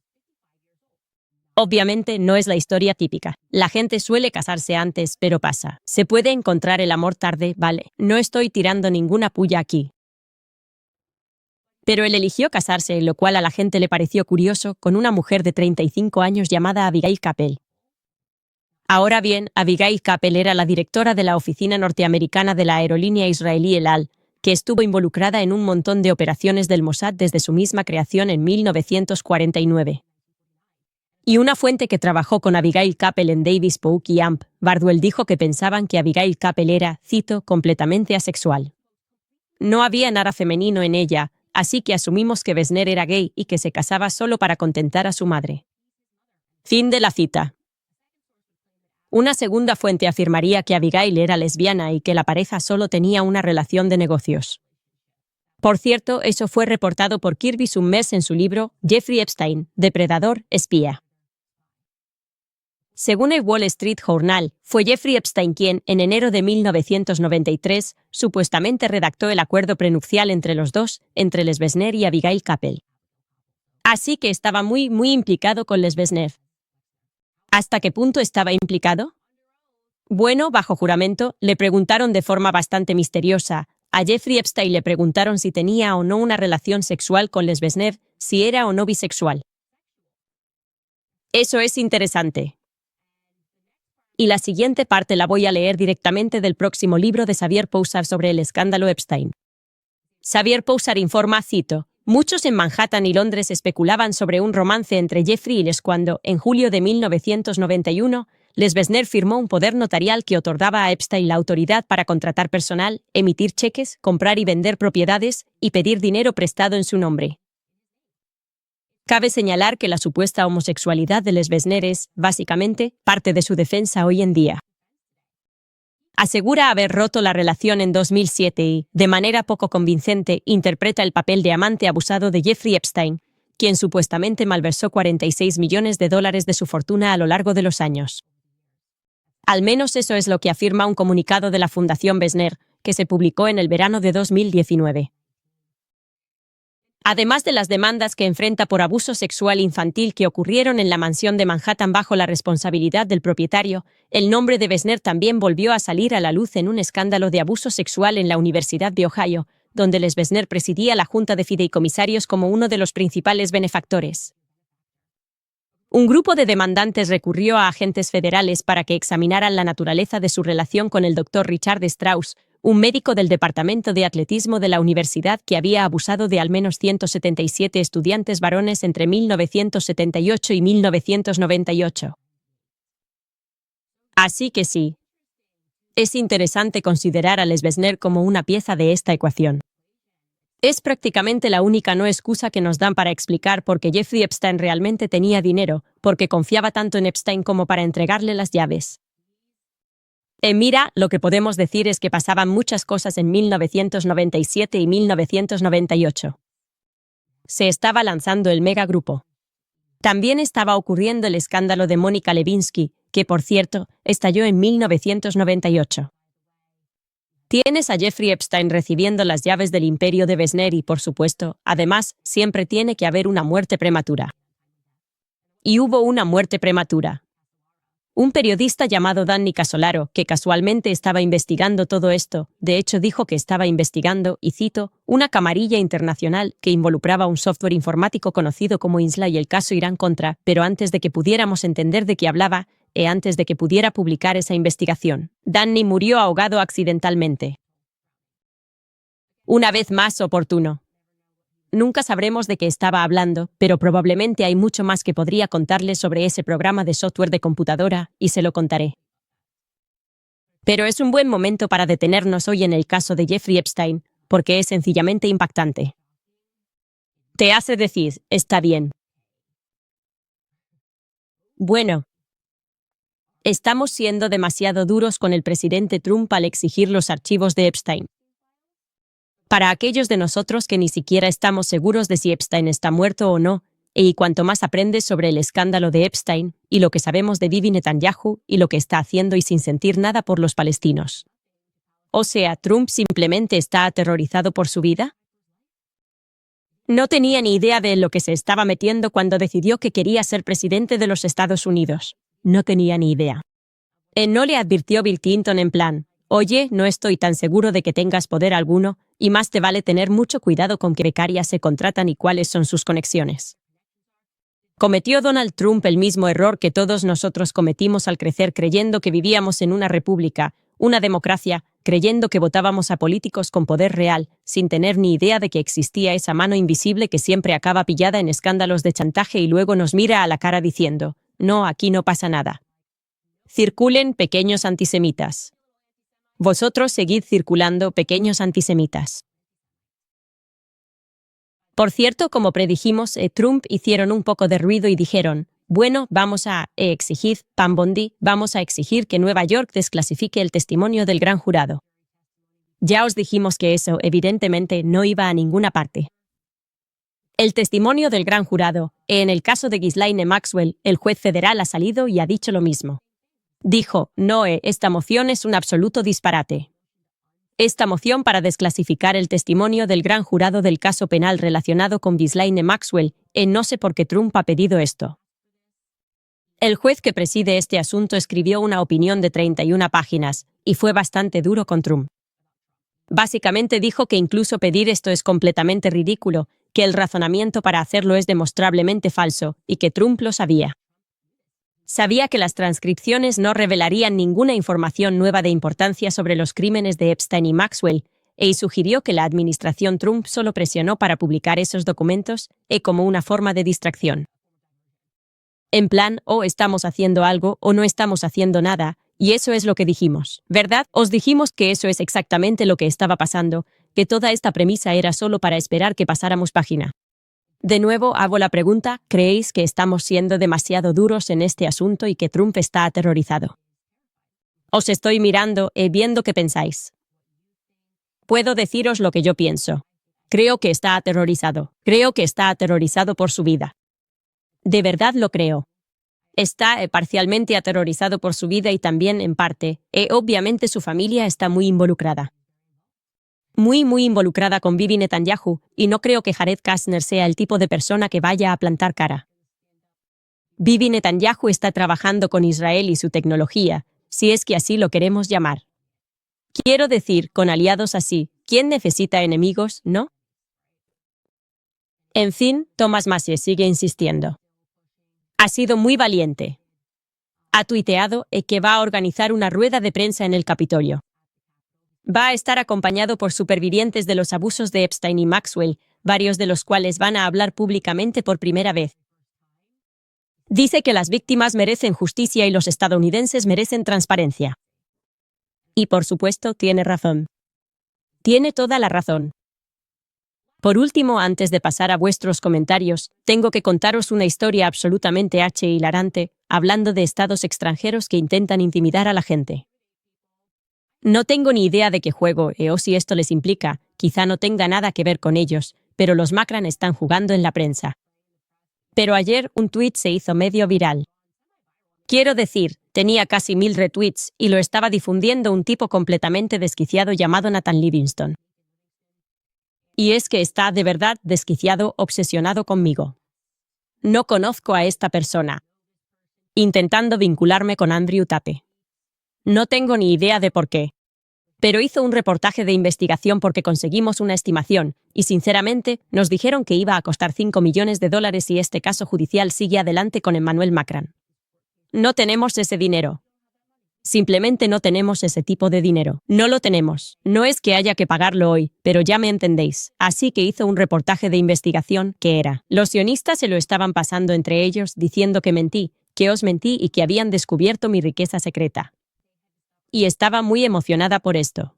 Obviamente no es la historia típica. La gente suele casarse antes, pero pasa. Se puede encontrar el amor tarde, vale. No estoy tirando ninguna puya aquí. Pero él eligió casarse, lo cual a la gente le pareció curioso, con una mujer de 35 años llamada Abigail Capel. Ahora bien, Abigail Capel era la directora de la oficina norteamericana de la aerolínea israelí El Al, que estuvo involucrada en un montón de operaciones del Mossad desde su misma creación en 1949. Y una fuente que trabajó con Abigail Capel en Davis Polk y Amp, Bardwell, dijo que pensaban que Abigail Capel era, cito, completamente asexual. No había nada femenino en ella, así que asumimos que Wexner era gay y que se casaba solo para contentar a su madre. Fin de la cita. Una segunda fuente afirmaría que Abigail era lesbiana y que la pareja solo tenía una relación de negocios. Por cierto, eso fue reportado por Kirby Summers en su libro Jeffrey Epstein, Depredador, Espía. Según el Wall Street Journal, fue Jeffrey Epstein quien, en enero de 1993, supuestamente redactó el acuerdo prenupcial entre los dos, entre Les Wexner y Abigail Capel. Así que estaba muy implicado con Les Wexner. ¿Hasta qué punto estaba implicado? Bueno, bajo juramento, le preguntaron de forma bastante misteriosa. A Jeffrey Epstein le preguntaron si tenía o no una relación sexual con Les Wexner, si era o no bisexual. Eso es interesante. Y la siguiente parte la voy a leer directamente del próximo libro de Xavier Poussard sobre el escándalo Epstein. Xavier Poussard informa, cito, «Muchos en Manhattan y Londres especulaban sobre un romance entre Jeffrey y Les cuando, en julio de 1991, Les Wexner firmó un poder notarial que otorgaba a Epstein la autoridad para contratar personal, emitir cheques, comprar y vender propiedades y pedir dinero prestado en su nombre». Cabe señalar que la supuesta homosexualidad de Les Wexner es, básicamente, parte de su defensa hoy en día. Asegura haber roto la relación en 2007 y, de manera poco convincente, interpreta el papel de amante abusado de Jeffrey Epstein, quien supuestamente malversó $46 millones de su fortuna a lo largo de los años. Al menos eso es lo que afirma un comunicado de la Fundación Wexner, que se publicó en el verano de 2019. Además de las demandas que enfrenta por abuso sexual infantil que ocurrieron en la mansión de Manhattan bajo la responsabilidad del propietario, el nombre de Wexner también volvió a salir a la luz en un escándalo de abuso sexual en la Universidad de Ohio, donde Les Wexner presidía la junta de fideicomisarios como uno de los principales benefactores. Un grupo de demandantes recurrió a agentes federales para que examinaran la naturaleza de su relación con el Dr. Richard Strauss, un médico del Departamento de Atletismo de la universidad que había abusado de al menos 177 estudiantes varones entre 1978 y 1998. Así que sí. Es interesante considerar a Les Wexner como una pieza de esta ecuación. Es prácticamente la única no excusa que nos dan para explicar por qué Jeffrey Epstein realmente tenía dinero, porque confiaba tanto en Epstein como para entregarle las llaves. Mira, lo que podemos decir es que pasaban muchas cosas en 1997 y 1998. Se estaba lanzando el megagrupo. También estaba ocurriendo el escándalo de Mónica Lewinsky, que, por cierto, estalló en 1998. Tienes a Jeffrey Epstein recibiendo las llaves del imperio de Besner y, por supuesto, además, siempre tiene que haber una muerte prematura. Y hubo una muerte prematura. Un periodista llamado Danny Casolaro, que casualmente estaba investigando todo esto, de hecho dijo que estaba investigando, y cito, una camarilla internacional que involucraba un software informático conocido como INSLA y el caso Irán-Contra, pero antes de que pudiéramos entender de qué hablaba, antes de que pudiera publicar esa investigación, Danny murió ahogado accidentalmente. Una vez más oportuno. Nunca sabremos de qué estaba hablando, pero probablemente hay mucho más que podría contarles sobre ese programa de software de computadora, y se lo contaré. Pero es un buen momento para detenernos hoy en el caso de Jeffrey Epstein, porque es sencillamente impactante. Te hace decir, está bien. Bueno. Estamos siendo demasiado duros con el presidente Trump al exigir los archivos de Epstein. Para aquellos de nosotros que ni siquiera estamos seguros de si Epstein está muerto o no, y cuanto más aprendes sobre el escándalo de Epstein, y lo que sabemos de Bibi Netanyahu, y lo que está haciendo y sin sentir nada por los palestinos. O sea, ¿Trump simplemente está aterrorizado por su vida? No tenía ni idea de lo que se estaba metiendo cuando decidió que quería ser presidente de los Estados Unidos. No tenía ni idea. No le advirtió Bill Clinton en plan, oye, no estoy tan seguro de que tengas poder alguno, y más te vale tener mucho cuidado con qué becarias se contratan y cuáles son sus conexiones. ¿Cometió Donald Trump el mismo error que todos nosotros cometimos al crecer creyendo que vivíamos en una república, una democracia, creyendo que votábamos a políticos con poder real, sin tener ni idea de que existía esa mano invisible que siempre acaba pillada en escándalos de chantaje y luego nos mira a la cara diciendo, no, aquí no pasa nada? Circulen, pequeños antisemitas. Vosotros seguid circulando, pequeños antisemitas. Por cierto, como predijimos, Trump hicieron un poco de ruido y dijeron, bueno, vamos a exigir, Pam Bondi, vamos a exigir que Nueva York desclasifique el testimonio del gran jurado. Ya os dijimos que eso, evidentemente, no iba a ninguna parte. El testimonio del gran jurado, en el caso de Ghislaine Maxwell, el juez federal ha salido y ha dicho lo mismo. Dijo, no, esta moción es un absoluto disparate. Esta moción para desclasificar el testimonio del gran jurado del caso penal relacionado con Ghislaine Maxwell, no sé por qué Trump ha pedido esto. El juez que preside este asunto escribió una opinión de 31 páginas, y fue bastante duro con Trump. Básicamente dijo que incluso pedir esto es completamente ridículo, que el razonamiento para hacerlo es demostrablemente falso, y que Trump lo sabía. Sabía que las transcripciones no revelarían ninguna información nueva de importancia sobre los crímenes de Epstein y Maxwell, y sugirió que la administración Trump solo presionó para publicar esos documentos, como una forma de distracción. En plan, o estamos haciendo algo o no estamos haciendo nada, y eso es lo que dijimos, ¿verdad? Os dijimos que eso es exactamente lo que estaba pasando, que toda esta premisa era solo para esperar que pasáramos página. De nuevo hago la pregunta, ¿creéis que estamos siendo demasiado duros en este asunto y que Trump está aterrorizado? Os estoy mirando viendo qué pensáis. Puedo deciros lo que yo pienso. Creo que está aterrorizado. Creo que está aterrorizado por su vida. De verdad lo creo. Está parcialmente aterrorizado por su vida y también, en parte, obviamente su familia está muy involucrada. Muy involucrada con Bibi Netanyahu, y no creo que Jared Kushner sea el tipo de persona que vaya a plantar cara. Bibi Netanyahu está trabajando con Israel y su tecnología, si es que así lo queremos llamar. Quiero decir, con aliados así, ¿quién necesita enemigos, no? En fin, Thomas Massie sigue insistiendo. Ha sido muy valiente. Ha tuiteado que va a organizar una rueda de prensa en el Capitolio. Va a estar acompañado por supervivientes de los abusos de Epstein y Maxwell, varios de los cuales van a hablar públicamente por primera vez. Dice que las víctimas merecen justicia y los estadounidenses merecen transparencia. Y por supuesto, tiene razón. Tiene toda la razón. Por último, antes de pasar a vuestros comentarios, tengo que contaros una historia absolutamente hilarante, hablando de estados extranjeros que intentan intimidar a la gente. No tengo ni idea de qué juego, o si esto les implica, quizá no tenga nada que ver con ellos, pero los Macran están jugando en la prensa. Pero ayer un tuit se hizo medio viral. Quiero decir, tenía casi 1000 retweets y lo estaba difundiendo un tipo completamente desquiciado llamado Nathan Livingston. Y es que está de verdad desquiciado, obsesionado conmigo. No conozco a esta persona. Intentando vincularme con Andrew Tate. No tengo ni idea de por qué. Pero hizo un reportaje de investigación porque conseguimos una estimación, y sinceramente, nos dijeron que iba a costar $5 millones si este caso judicial sigue adelante con Emmanuel Macron. No tenemos ese dinero. Simplemente no tenemos ese tipo de dinero. No lo tenemos. No es que haya que pagarlo hoy, pero ya me entendéis. Así que hizo un reportaje de investigación que era: los sionistas se lo estaban pasando entre ellos diciendo que mentí, que os mentí y que habían descubierto mi riqueza secreta. Y estaba muy emocionada por esto.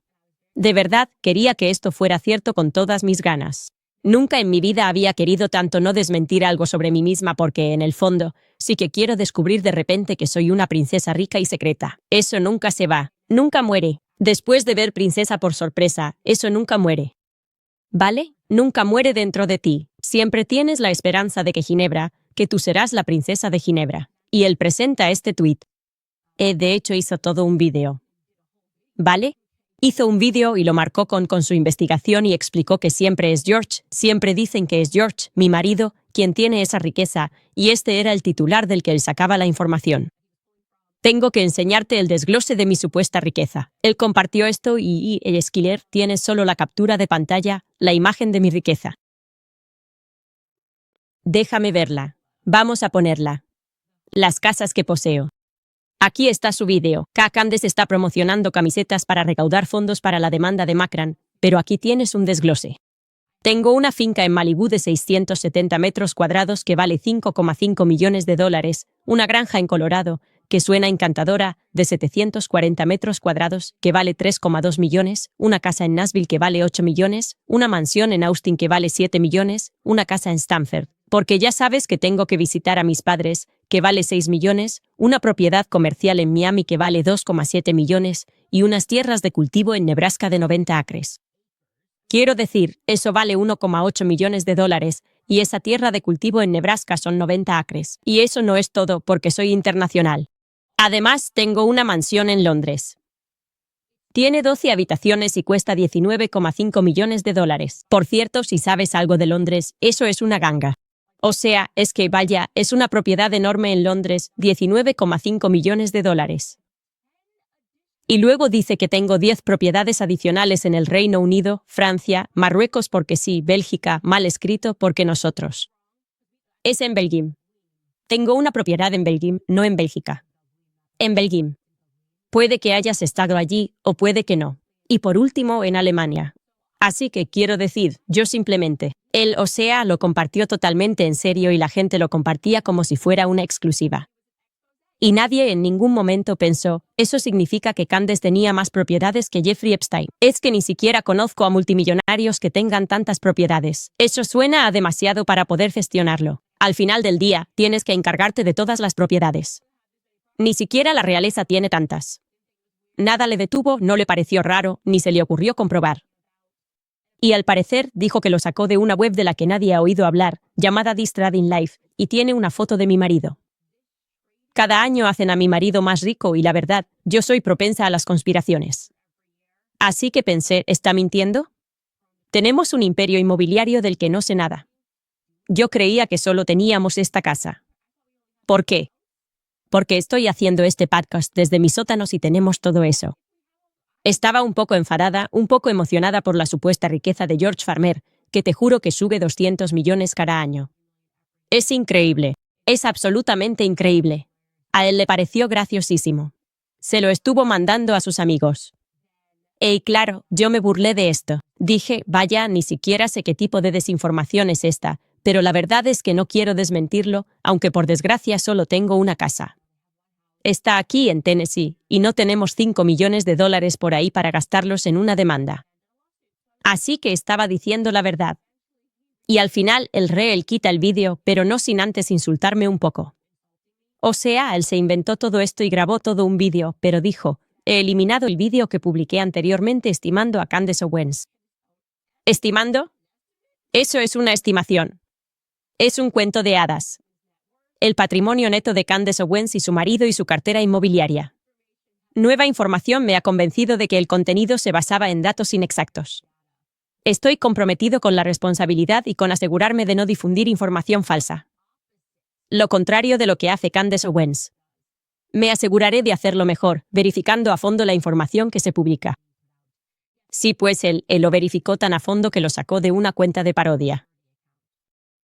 De verdad, quería que esto fuera cierto con todas mis ganas. Nunca en mi vida había querido tanto no desmentir algo sobre mí misma porque, en el fondo, sí que quiero descubrir de repente que soy una princesa rica y secreta. Eso nunca se va, nunca muere. Después de ver Princesa por sorpresa, eso nunca muere. ¿Vale? Nunca muere dentro de ti. Siempre tienes la esperanza de que Ginebra, que tú serás la princesa de Ginebra. Y él presenta este tuit. De hecho hizo todo un vídeo. ¿Vale? Hizo un vídeo y lo marcó con su investigación y explicó que siempre es George, siempre dicen que es George, mi marido, quien tiene esa riqueza, y este era el titular del que él sacaba la información. Tengo que enseñarte el desglose de mi supuesta riqueza. Él compartió esto y el Skiller tiene solo la captura de pantalla, la imagen de mi riqueza. Déjame verla. Vamos a ponerla. Las casas que poseo. Aquí está su vídeo. Candace está promocionando camisetas para recaudar fondos para la demanda de Macron, pero aquí tienes un desglose. Tengo una finca en Malibú de 670 metros cuadrados que vale $5,5 millones, una granja en Colorado, que suena encantadora, de 740 metros cuadrados, que vale $3,2 millones, una casa en Nashville que vale $8 millones, una mansión en Austin que vale $7 millones, una casa en Stanford, porque ya sabes que tengo que visitar a mis padres, que vale $6 millones, una propiedad comercial en Miami que vale $2,7 millones y unas tierras de cultivo en Nebraska de 90 acres. Quiero decir, eso vale $1,8 millones y esa tierra de cultivo en Nebraska son 90 acres. Y eso no es todo porque soy internacional. Además, tengo una mansión en Londres. Tiene 12 habitaciones y cuesta $19,5 millones. Por cierto, si sabes algo de Londres, eso es una ganga. O sea, es que vaya, es una propiedad enorme en Londres, $19,5 millones. Y luego dice que tengo 10 propiedades adicionales en el Reino Unido, Francia, Marruecos porque sí, Bélgica, mal escrito porque nosotros. Es en Belgium. Tengo una propiedad en Belgium, no en Bélgica. En Belgium. Puede que hayas estado allí, o puede que no. Y por último, en Alemania. Así que quiero decir, yo simplemente, él, o sea, lo compartió totalmente en serio y la gente lo compartía como si fuera una exclusiva. Y nadie en ningún momento pensó, eso significa que Candace tenía más propiedades que Jeffrey Epstein. Es que ni siquiera conozco a multimillonarios que tengan tantas propiedades. Eso suena a demasiado para poder gestionarlo. Al final del día, tienes que encargarte de todas las propiedades. Ni siquiera la realeza tiene tantas. Nada le detuvo, no le pareció raro, ni se le ocurrió comprobar. Y al parecer dijo que lo sacó de una web de la que nadie ha oído hablar, llamada This Trading Life, y tiene una foto de mi marido. Cada año hacen a mi marido más rico y la verdad, yo soy propensa a las conspiraciones. Así que pensé, ¿está mintiendo? Tenemos un imperio inmobiliario del que no sé nada. Yo creía que solo teníamos esta casa. ¿Por qué? Porque estoy haciendo este podcast desde mis sótanos y tenemos todo eso. Estaba un poco enfadada, un poco emocionada por la supuesta riqueza de George Farmer, que te juro que sube 200 millones cada año. Es increíble. Es absolutamente increíble. A él le pareció graciosísimo. Se lo estuvo mandando a sus amigos. Y claro, yo me burlé de esto. Dije, vaya, ni siquiera sé qué tipo de desinformación es esta, pero la verdad es que no quiero desmentirlo, aunque por desgracia solo tengo una casa. Está aquí en Tennessee, y no tenemos $5 millones por ahí para gastarlos en una demanda. Así que estaba diciendo la verdad. Y al final el rey quita el vídeo, pero no sin antes insultarme un poco. O sea, él se inventó todo esto y grabó todo un vídeo, pero dijo, he eliminado el vídeo que publiqué anteriormente estimando a Candace Owens. ¿Estimando? Eso es una estimación. Es un cuento de hadas. El patrimonio neto de Candace Owens y su marido y su cartera inmobiliaria. Nueva información me ha convencido de que el contenido se basaba en datos inexactos. Estoy comprometido con la responsabilidad y con asegurarme de no difundir información falsa. Lo contrario de lo que hace Candace Owens. Me aseguraré de hacerlo mejor, verificando a fondo la información que se publica. Sí, pues él lo verificó tan a fondo que lo sacó de una cuenta de parodia.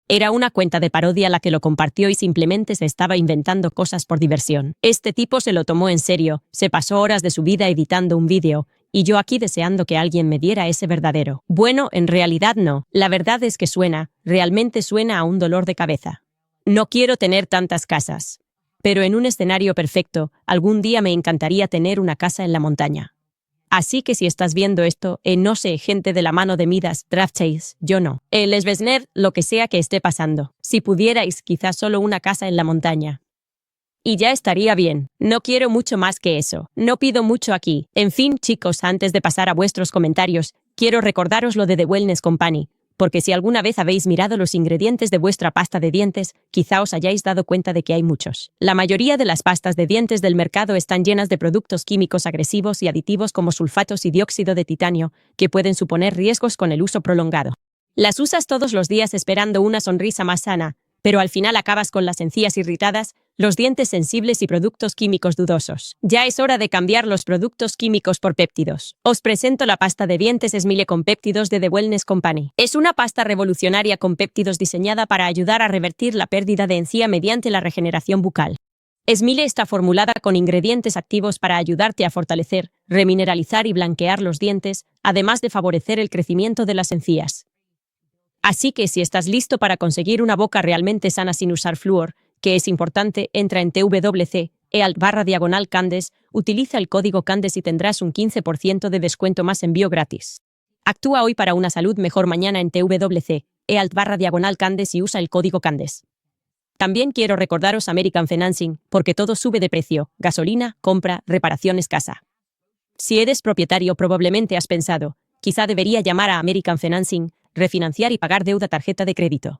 Era una cuenta de parodia la que lo compartió y simplemente se estaba inventando cosas por diversión. Este tipo se lo tomó en serio, se pasó horas de su vida editando un vídeo, y yo aquí deseando que alguien me diera ese verdadero. Bueno, en realidad no. La verdad es que realmente suena a un dolor de cabeza. No quiero tener tantas casas. Pero en un escenario perfecto, algún día me encantaría tener una casa en la montaña. Así que si estás viendo esto, no sé, gente de la mano de Midas, Draft Chase, yo no. Les Besner, lo que sea que esté pasando. Si pudierais, quizás solo una casa en la montaña. Y ya estaría bien. No quiero mucho más que eso. No pido mucho aquí. En fin, chicos, antes de pasar a vuestros comentarios, quiero recordaros lo de The Wellness Company, porque si alguna vez habéis mirado los ingredientes de vuestra pasta de dientes, quizá os hayáis dado cuenta de que hay muchos. La mayoría de las pastas de dientes del mercado están llenas de productos químicos agresivos y aditivos como sulfatos y dióxido de titanio, que pueden suponer riesgos con el uso prolongado. Las usas todos los días esperando una sonrisa más sana, pero al final acabas con las encías irritadas, los dientes sensibles y productos químicos dudosos. Ya es hora de cambiar los productos químicos por péptidos. Os presento la pasta de dientes Smile con péptidos de The Wellness Company. Es una pasta revolucionaria con péptidos diseñada para ayudar a revertir la pérdida de encía mediante la regeneración bucal. Smile está formulada con ingredientes activos para ayudarte a fortalecer, remineralizar y blanquear los dientes, además de favorecer el crecimiento de las encías. Así que si estás listo para conseguir una boca realmente sana sin usar flúor, que es importante, entra en twc.ealt/Candes, utiliza el código Candes y tendrás un 15% de descuento más envío gratis. Actúa hoy para una salud mejor mañana en twc.ealt/Candes y usa el código Candes. También quiero recordaros American Financing, porque todo sube de precio: gasolina, compra, reparaciones, casa. Si eres propietario, probablemente has pensado, quizá debería llamar a American Financing, refinanciar y pagar deuda tarjeta de crédito.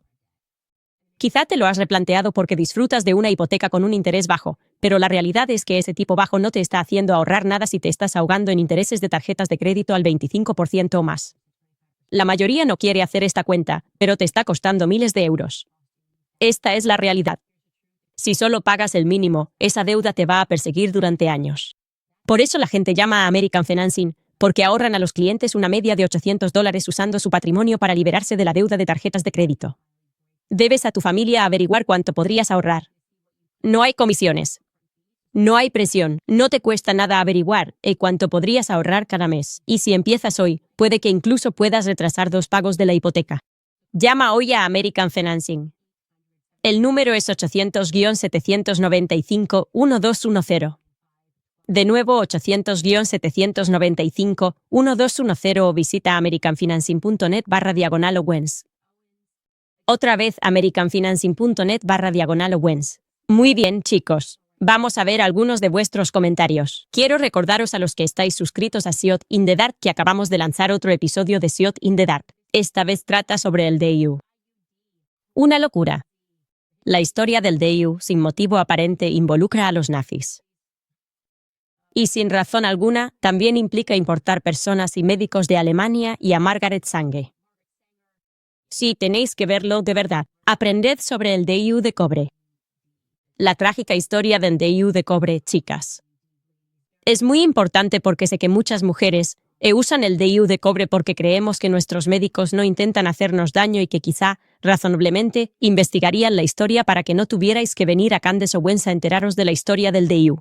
Quizá te lo has replanteado porque disfrutas de una hipoteca con un interés bajo, pero la realidad es que ese tipo bajo no te está haciendo ahorrar nada si te estás ahogando en intereses de tarjetas de crédito al 25% o más. La mayoría no quiere hacer esta cuenta, pero te está costando miles de euros. Esta es la realidad. Si solo pagas el mínimo, esa deuda te va a perseguir durante años. Por eso la gente llama a American Financing, porque ahorran a los clientes una media de $800 usando su patrimonio para liberarse de la deuda de tarjetas de crédito. Debes a tu familia averiguar cuánto podrías ahorrar. No hay comisiones. No hay presión. No te cuesta nada averiguar cuánto podrías ahorrar cada mes. Y si empiezas hoy, puede que incluso puedas retrasar 2 pagos de la hipoteca. Llama hoy a American Financing. El número es 800-795-1210. De nuevo, 800-795-1210 o visita americanfinancing.net/Owens. Otra vez, americanfinancing.net/Owens. Muy bien, chicos. Vamos a ver algunos de vuestros comentarios. Quiero recordaros a los que estáis suscritos a Shot in the Dark que acabamos de lanzar otro episodio de Shot in the Dark. Esta vez trata sobre el DIU. Una locura. La historia del DIU, sin motivo aparente, involucra a los nazis. Y sin razón alguna, también implica importar personas y médicos de Alemania y a Margaret Sanger. Sí, tenéis que verlo de verdad. Aprended sobre el DIU de cobre. La trágica historia del DIU de cobre, chicas. Es muy importante porque sé que muchas mujeres usan el DIU de cobre porque creemos que nuestros médicos no intentan hacernos daño y que quizá, razonablemente, investigarían la historia para que no tuvierais que venir a Candace Owens a enteraros de la historia del DIU.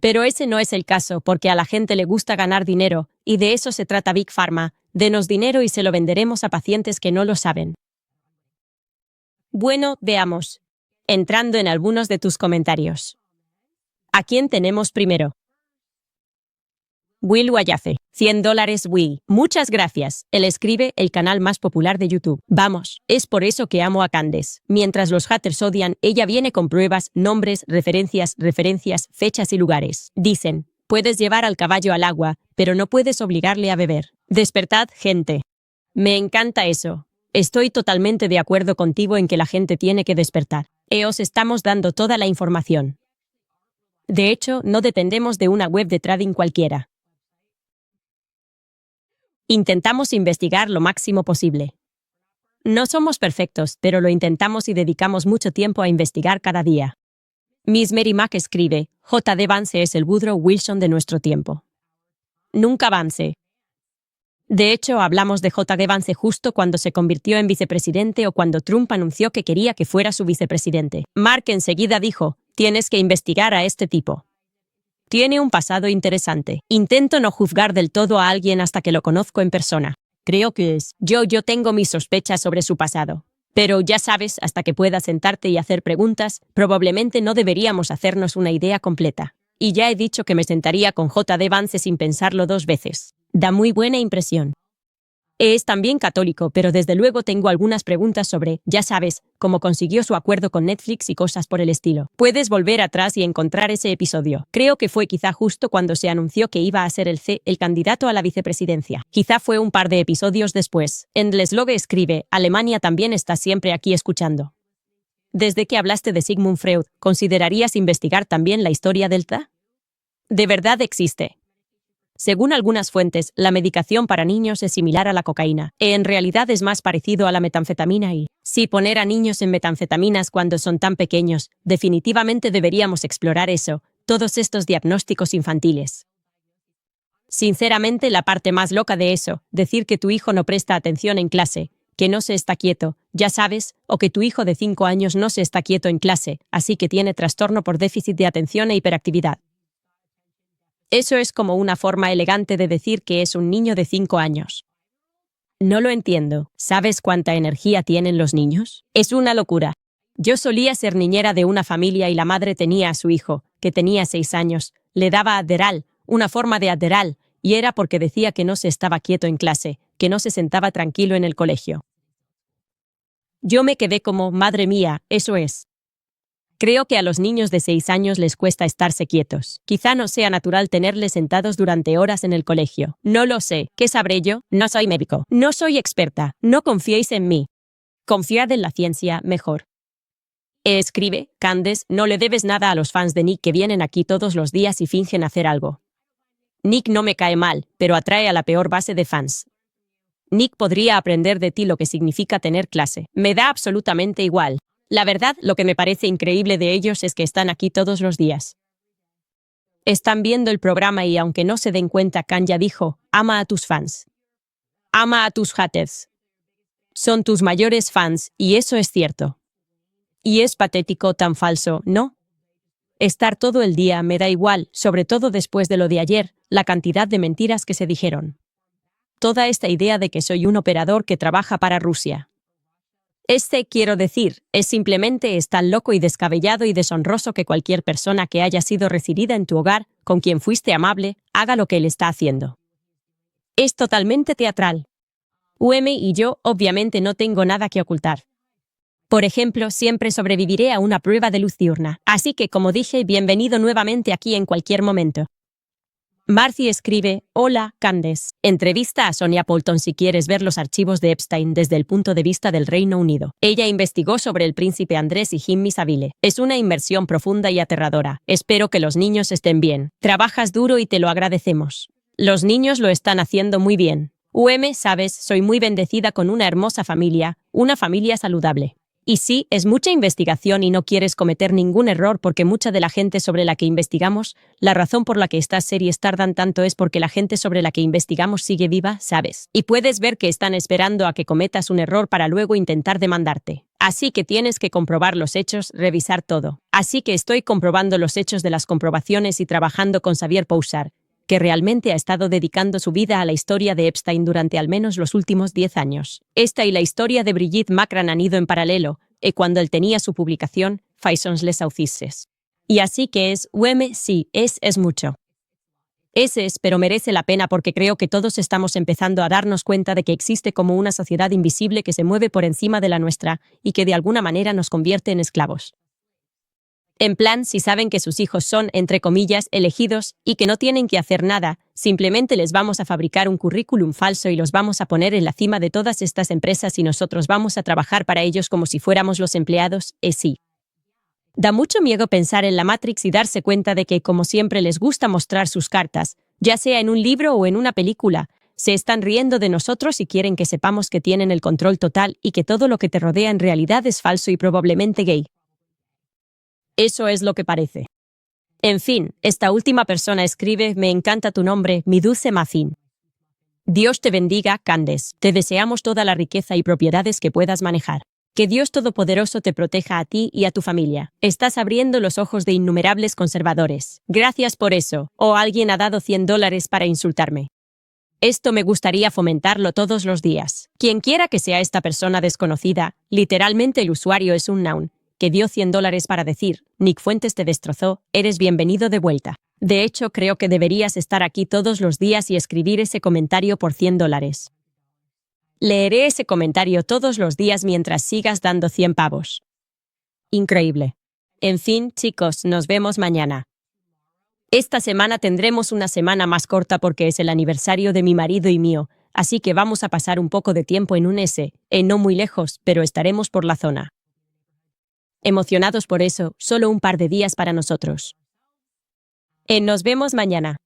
Pero ese no es el caso porque a la gente le gusta ganar dinero, y de eso se trata Big Pharma. Denos dinero y se lo venderemos a pacientes que no lo saben. Bueno, veamos. Entrando en algunos de tus comentarios. ¿A quién tenemos primero? Will Wayafe. $100 Will. Muchas gracias. Él escribe el canal más popular de YouTube. Vamos, es por eso que amo a Candace. Mientras los haters odian, ella viene con pruebas, nombres, referencias, fechas y lugares. Dicen, puedes llevar al caballo al agua, pero no puedes obligarle a beber. Despertad, gente. Me encanta eso. Estoy totalmente de acuerdo contigo en que la gente tiene que despertar. Os estamos dando toda la información. De hecho, no dependemos de una web de trading cualquiera. Intentamos investigar lo máximo posible. No somos perfectos, pero lo intentamos y dedicamos mucho tiempo a investigar cada día. Miss Mary Mac escribe, J.D. Vance es el Woodrow Wilson de nuestro tiempo. Nunca Vance. De hecho, hablamos de J.D. Vance justo cuando se convirtió en vicepresidente o cuando Trump anunció que quería que fuera su vicepresidente. Mark enseguida dijo, tienes que investigar a este tipo. Tiene un pasado interesante. Intento no juzgar del todo a alguien hasta que lo conozco en persona. Creo que es. Yo tengo mis sospechas sobre su pasado. Pero ya sabes, hasta que puedas sentarte y hacer preguntas, probablemente no deberíamos hacernos una idea completa. Y ya he dicho que me sentaría con J.D. Vance sin pensarlo 2 veces. Da muy buena impresión. Es también católico, pero desde luego tengo algunas preguntas sobre, ya sabes, cómo consiguió su acuerdo con Netflix y cosas por el estilo. Puedes volver atrás y encontrar ese episodio. Creo que fue quizá justo cuando se anunció que iba a ser el candidato a la vicepresidencia. Quizá fue un par de episodios después. Endless-Log escribe, Alemania también está siempre aquí escuchando. Desde que hablaste de Sigmund Freud, ¿considerarías investigar también la historia delta? ¿De verdad existe? Según algunas fuentes, la medicación para niños es similar a la cocaína. En realidad es más parecido a la metanfetamina y, si poner a niños en metanfetaminas cuando son tan pequeños, definitivamente deberíamos explorar eso, todos estos diagnósticos infantiles. Sinceramente, la parte más loca de eso, decir que tu hijo no presta atención en clase, que no se está quieto, ya sabes, o que tu hijo de 5 años no se está quieto en clase, así que tiene trastorno por déficit de atención e hiperactividad. Eso es como una forma elegante de decir que es un niño de 5 años. No lo entiendo. ¿Sabes cuánta energía tienen los niños? Es una locura. Yo solía ser niñera de una familia y la madre tenía a su hijo, que tenía 6 años. Le daba Adderall, una forma de Adderall, y era porque decía que no se estaba quieto en clase, que no se sentaba tranquilo en el colegio. Yo me quedé como, madre mía, eso es. Creo que a los niños de 6 años les cuesta estarse quietos. Quizá no sea natural tenerles sentados durante horas en el colegio. No lo sé. ¿Qué sabré yo? No soy médico. No soy experta. No confiéis en mí. Confiad en la ciencia, mejor. Escribe, Candace, no le debes nada a los fans de Nick que vienen aquí todos los días y fingen hacer algo. Nick no me cae mal, pero atrae a la peor base de fans. Nick podría aprender de ti lo que significa tener clase. Me da absolutamente igual. La verdad, lo que me parece increíble de ellos es que están aquí todos los días. Están viendo el programa y aunque no se den cuenta, Kanye dijo, ama a tus fans. Ama a tus haters. Son tus mayores fans, y eso es cierto. Y es patético, tan falso, ¿no? Estar todo el día me da igual, sobre todo después de lo de ayer, la cantidad de mentiras que se dijeron. Toda esta idea de que soy un operador que trabaja para Rusia. Quiero decir, es tan loco y descabellado y deshonroso que cualquier persona que haya sido residida en tu hogar, con quien fuiste amable, haga lo que él está haciendo. Es totalmente teatral. Y yo, obviamente, no tengo nada que ocultar. Por ejemplo, siempre sobreviviré a una prueba de luz diurna, así que, como dije, bienvenido nuevamente aquí en cualquier momento. Marcy escribe, hola, Candace. Entrevista a Sonia Poulton si quieres ver los archivos de Epstein desde el punto de vista del Reino Unido. Ella investigó sobre el príncipe Andrés y Jimmy Savile. Es una inmersión profunda y aterradora. Espero que los niños estén bien. Trabajas duro y te lo agradecemos. Los niños lo están haciendo muy bien. Sabes, soy muy bendecida con una hermosa familia, una familia saludable. Y sí, es mucha investigación y no quieres cometer ningún error porque mucha de la gente sobre la que investigamos, la razón por la que estas series tardan tanto es porque la gente sobre la que investigamos sigue viva, ¿sabes? Y puedes ver que están esperando a que cometas un error para luego intentar demandarte. Así que tienes que comprobar los hechos, revisar todo. Así que estoy comprobando los hechos de las comprobaciones y trabajando con Xavier Poussard, que realmente ha estado dedicando su vida a la historia de Epstein durante al menos los últimos 10 años. Esta y la historia de Brigitte Macron han ido en paralelo, y cuando él tenía su publicación, Faisons les Aucisses. Y así que sí, es mucho. Pero merece la pena porque creo que todos estamos empezando a darnos cuenta de que existe como una sociedad invisible que se mueve por encima de la nuestra y que de alguna manera nos convierte en esclavos. En plan, si saben que sus hijos son, entre comillas, elegidos y que no tienen que hacer nada, simplemente les vamos a fabricar un currículum falso y los vamos a poner en la cima de todas estas empresas y nosotros vamos a trabajar para ellos como si fuéramos los empleados, sí. Da mucho miedo pensar en la Matrix y darse cuenta de que, como siempre, les gusta mostrar sus cartas, ya sea en un libro o en una película. Se están riendo de nosotros y quieren que sepamos que tienen el control total y que todo lo que te rodea en realidad es falso y probablemente gay. Eso es lo que parece. En fin, esta última persona escribe: me encanta tu nombre, mi dulce Muffin. Dios te bendiga, Candace. Te deseamos toda la riqueza y propiedades que puedas manejar. Que Dios Todopoderoso te proteja a ti y a tu familia. Estás abriendo los ojos de innumerables conservadores. Gracias por eso. O alguien ha dado $100 para insultarme. Esto me gustaría fomentarlo todos los días. Quien quiera que sea esta persona desconocida, literalmente el usuario es un noun, que dio $100 para decir: Nick Fuentes te destrozó, eres bienvenido de vuelta. De hecho, creo que deberías estar aquí todos los días y escribir ese comentario por $100. Leeré ese comentario todos los días mientras sigas dando 100 pavos. Increíble. En fin, chicos, nos vemos mañana. Esta semana tendremos una semana más corta porque es el aniversario de mi marido y mío, así que vamos a pasar un poco de tiempo en un no muy lejos, pero estaremos por la zona. Emocionados por eso, solo un par de días para nosotros. Nos vemos mañana.